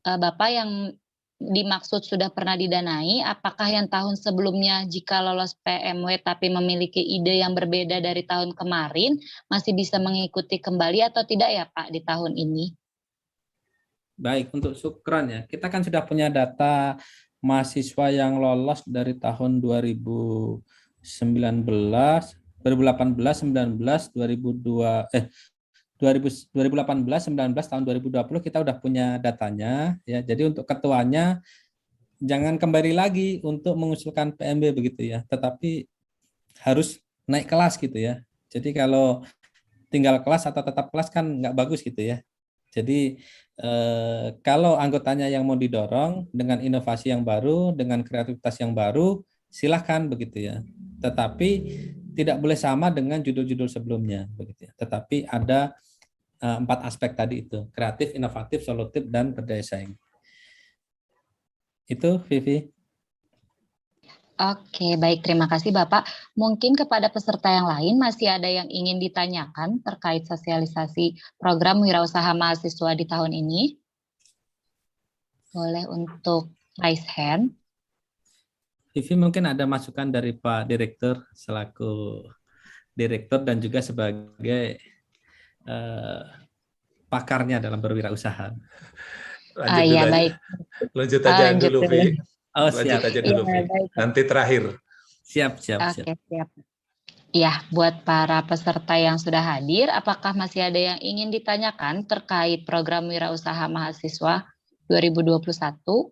Bapak yang dimaksud sudah pernah didanai, apakah yang tahun sebelumnya jika lolos PMW tapi memiliki ide yang berbeda dari tahun kemarin, masih bisa mengikuti kembali atau tidak ya Pak di tahun ini? Baik, untuk Sukron ya, kita kan sudah punya data mahasiswa yang lolos dari tahun 2019, 2018, 19, 2018, 19 tahun 2020 kita udah punya datanya ya. Jadi untuk ketuanya jangan kembali lagi untuk mengusulkan PMB begitu ya, tetapi harus naik kelas gitu ya. Jadi kalau tinggal kelas atau tetap kelas kan nggak bagus gitu ya. Jadi kalau anggotanya yang mau didorong dengan inovasi yang baru, dengan kreativitas yang baru, silahkan begitu ya. Tetapi tidak boleh sama dengan judul-judul sebelumnya begitu ya. Tetapi ada 4 aspek tadi itu, kreatif, inovatif, solutif, dan berdaya saing. Itu Vivi. Oke, baik. Terima kasih Bapak. Mungkin kepada peserta yang lain masih ada yang ingin ditanyakan terkait sosialisasi program wirausaha mahasiswa di tahun ini? Boleh untuk raise hand. Vivi, mungkin ada masukan dari Pak Direktur selaku Direktur dan juga sebagai pakarnya dalam berwirausaha. Lanjut ya, baik. Lanjut aja dulu, Vi. Oh, lanjut siap. aja dulu, Ya, nanti terakhir. Oke, siap. Ya, buat para peserta yang sudah hadir, apakah masih ada yang ingin ditanyakan terkait program wirausaha mahasiswa 2021?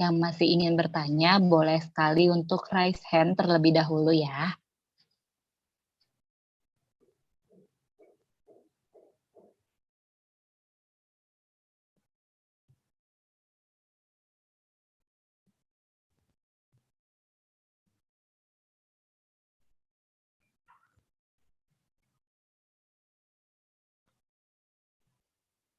Yang masih ingin bertanya, boleh sekali untuk raise hand terlebih dahulu ya.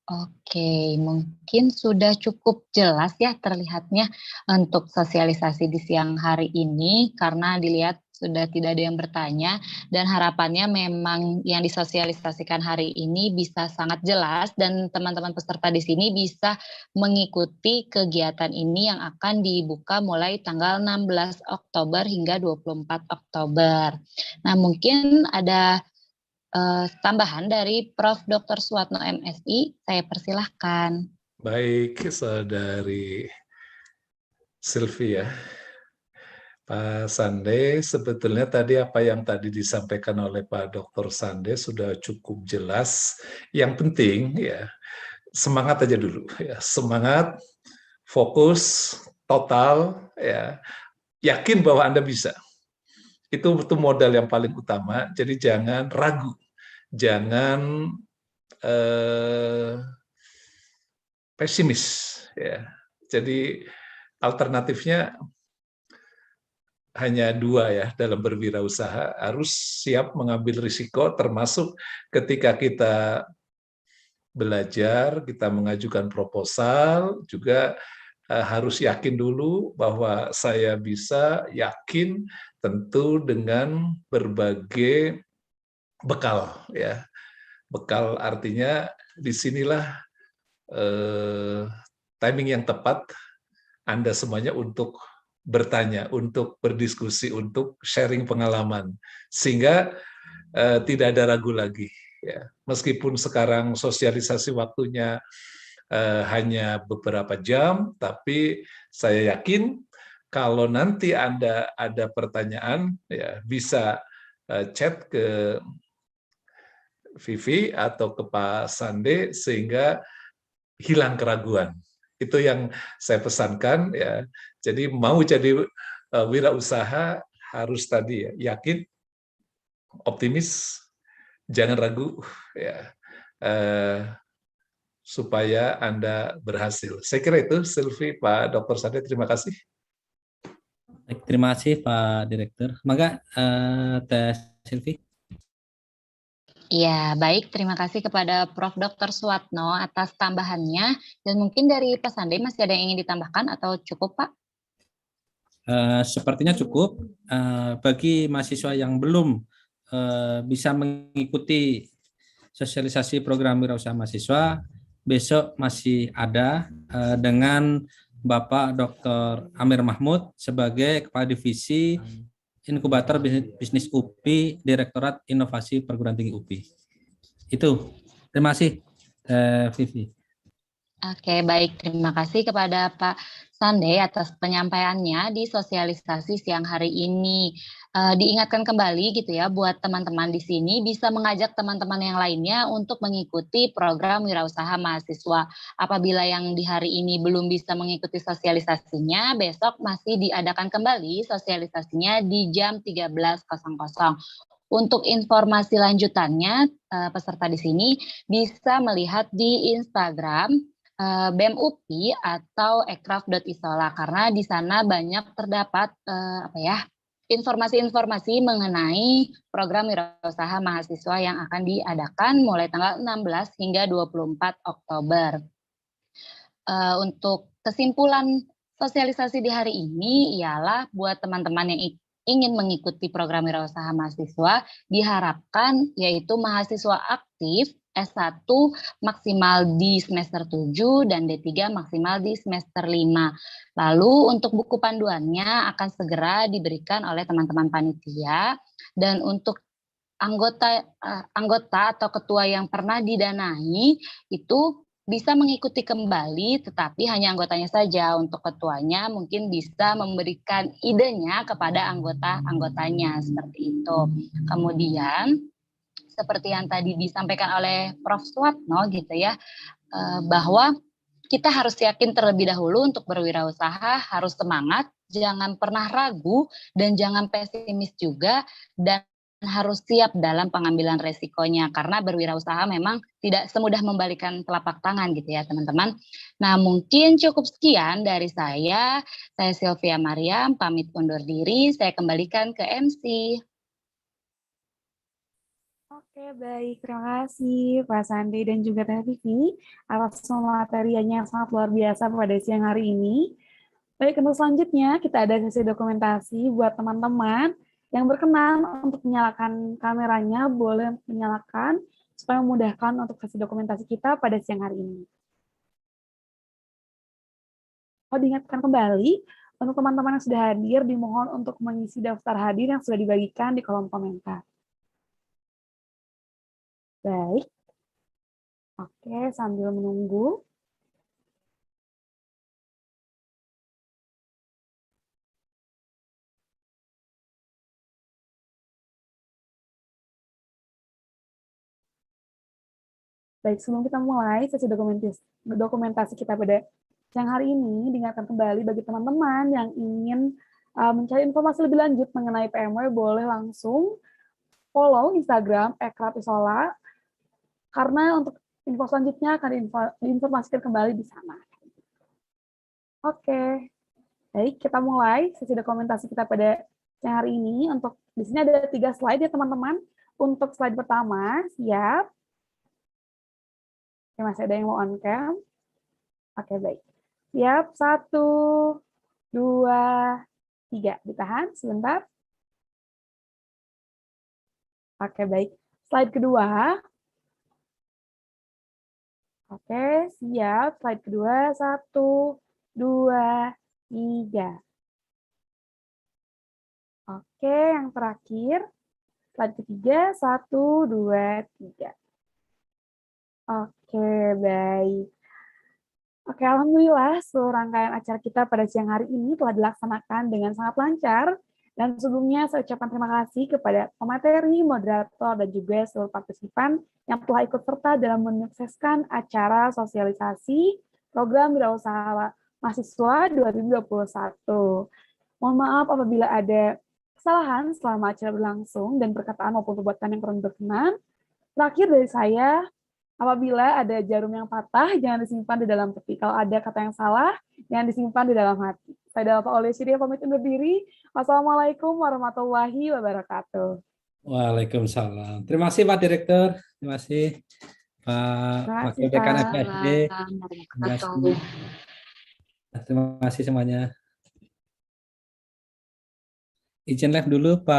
Oke, mungkin sudah cukup jelas ya terlihatnya untuk sosialisasi di siang hari ini, karena dilihat sudah tidak ada yang bertanya, dan harapannya memang yang disosialisasikan hari ini bisa sangat jelas dan teman-teman peserta di sini bisa mengikuti kegiatan ini yang akan dibuka mulai tanggal 16 Oktober hingga 24 Oktober. Nah, mungkin ada tambahan dari Prof. Dr. Suatno MSI, saya persilahkan. Baik, Saudari Sylvia. Pak Sande, sebetulnya tadi apa yang tadi disampaikan oleh Pak Dr. Sande sudah cukup jelas. Yang penting ya semangat aja dulu ya, semangat, fokus, total ya, yakin bahwa Anda bisa. Itu modal yang paling utama. Jadi jangan ragu, jangan pesimis ya. Jadi alternatifnya hanya 2 ya dalam berwirausaha, harus siap mengambil risiko, termasuk ketika kita belajar, kita mengajukan proposal, juga harus yakin dulu bahwa saya bisa, yakin tentu dengan berbagai bekal ya. Bekal artinya disinilah timing yang tepat Anda semuanya untuk bertanya, untuk berdiskusi, untuk sharing pengalaman, sehingga tidak ada ragu lagi. Ya. Meskipun sekarang sosialisasi waktunya hanya beberapa jam, tapi saya yakin kalau nanti Anda ada pertanyaan, ya bisa chat ke Vivi atau ke Pak Sande sehingga hilang keraguan. Itu yang saya pesankan ya. Jadi mau jadi wirausaha harus tadi ya, yakin, optimis, jangan ragu ya. Supaya Anda berhasil. Saya kira itu, Sylvie, Pak Dr. Sande, terima kasih. Baik, terima kasih Pak Direktur. Maka Teh Sylvie. Ya, baik. Terima kasih kepada Prof. Dr. Suwatno atas tambahannya. Dan mungkin dari Pak Sande masih ada yang ingin ditambahkan atau cukup, Pak? Sepertinya cukup. Bagi mahasiswa yang belum bisa mengikuti sosialisasi program wirausaha mahasiswa, besok masih ada dengan Bapak Dr. Amir Mahmud sebagai Kepala Divisi Inkubator Bisnis UPI, Direktorat Inovasi Perguruan Tinggi UPI. Itu. Terima kasih, Vivi. Oke, baik. Terima kasih kepada Pak Sande atas penyampaiannya di sosialisasi siang hari ini. Diingatkan kembali gitu ya, buat teman-teman di sini bisa mengajak teman-teman yang lainnya untuk mengikuti program wirausaha mahasiswa. Apabila yang di hari ini belum bisa mengikuti sosialisasinya, besok masih diadakan kembali sosialisasinya di jam 13.00. Untuk informasi lanjutannya, peserta di sini bisa melihat di Instagram BEM UPI atau ekraf.isola, karena di sana banyak terdapat informasi-informasi mengenai program wirausaha mahasiswa yang akan diadakan mulai tanggal 16 hingga 24 Oktober. Untuk kesimpulan sosialisasi di hari ini ialah buat teman-teman yang ingin mengikuti program wirausaha mahasiswa diharapkan yaitu mahasiswa aktif S1 maksimal di semester 7 dan D3 maksimal di semester 5. Lalu untuk buku panduannya akan segera diberikan oleh teman-teman panitia, dan untuk anggota atau ketua yang pernah didanai itu bisa mengikuti kembali, tetapi hanya anggotanya saja. Untuk ketuanya mungkin bisa memberikan idenya kepada anggota-anggotanya, seperti itu. Kemudian seperti yang tadi disampaikan oleh Prof. Suwatno gitu ya, bahwa kita harus yakin terlebih dahulu untuk berwirausaha, harus semangat, jangan pernah ragu, dan jangan pesimis juga, dan harus siap dalam pengambilan resikonya, karena berwirausaha memang tidak semudah membalikan telapak tangan gitu ya teman-teman. Nah, mungkin cukup sekian dari saya Sylvia Mariam, pamit undur diri, saya kembalikan ke MC. Oke, baik. Terima kasih Pak Sandi dan juga Teh Vivi atas materinya yang sangat luar biasa pada siang hari ini. Baik, untuk selanjutnya kita ada sesi dokumentasi buat teman-teman yang berkenan untuk menyalakan kameranya, boleh menyalakan supaya memudahkan untuk sesi dokumentasi kita pada siang hari ini. Diingatkan kembali, untuk teman-teman yang sudah hadir, dimohon untuk mengisi daftar hadir yang sudah dibagikan di kolom komentar. Baik. Oke, sambil menunggu. Baik, sebelum kita mulai sesi dokumentasi kita pada siang hari ini, diingatkan kembali bagi teman-teman yang ingin mencari informasi lebih lanjut mengenai PMW, boleh langsung follow Instagram @ekraf.isola, karena untuk info selanjutnya akan diinformasikan kembali di sana. Oke, baik, kita mulai sesi dokumentasi kita pada siang hari ini. Untuk di sini ada 3 slide ya teman-teman. Untuk slide pertama, siap. Oke, masih ada yang mau on cam? Oke, baik. Siap, 1, 2, 3. Ditahan sebentar. Oke, baik. Slide kedua. Oke, siap. Slide kedua, 1, 2, 3. Oke, yang terakhir. Slide ketiga, 1, 2, 3. Oke, baik. Oke, alhamdulillah seluruh rangkaian acara kita pada siang hari ini telah dilaksanakan dengan sangat lancar Dan sebelumnya saya ucapkan terima kasih kepada pemateri, moderator, dan juga seluruh partisipan yang telah ikut serta dalam menyukseskan acara sosialisasi program wirausaha mahasiswa 2021. Mohon maaf apabila ada kesalahan selama acara berlangsung dan perkataan maupun perbuatan yang kurang berkenan. Terakhir dari saya, apabila ada jarum yang patah, jangan disimpan di dalam peti. Kalau ada kata yang salah, jangan disimpan di dalam hati. Saya Pak Oleh Syria pamit undur diri. Wassalamualaikum warahmatullahi wabarakatuh. Waalaikumsalam. Terima kasih Pak Direktur. Terima kasih Pak Wakil Dekan FSD. Terima kasih semuanya. Izin live dulu Pak.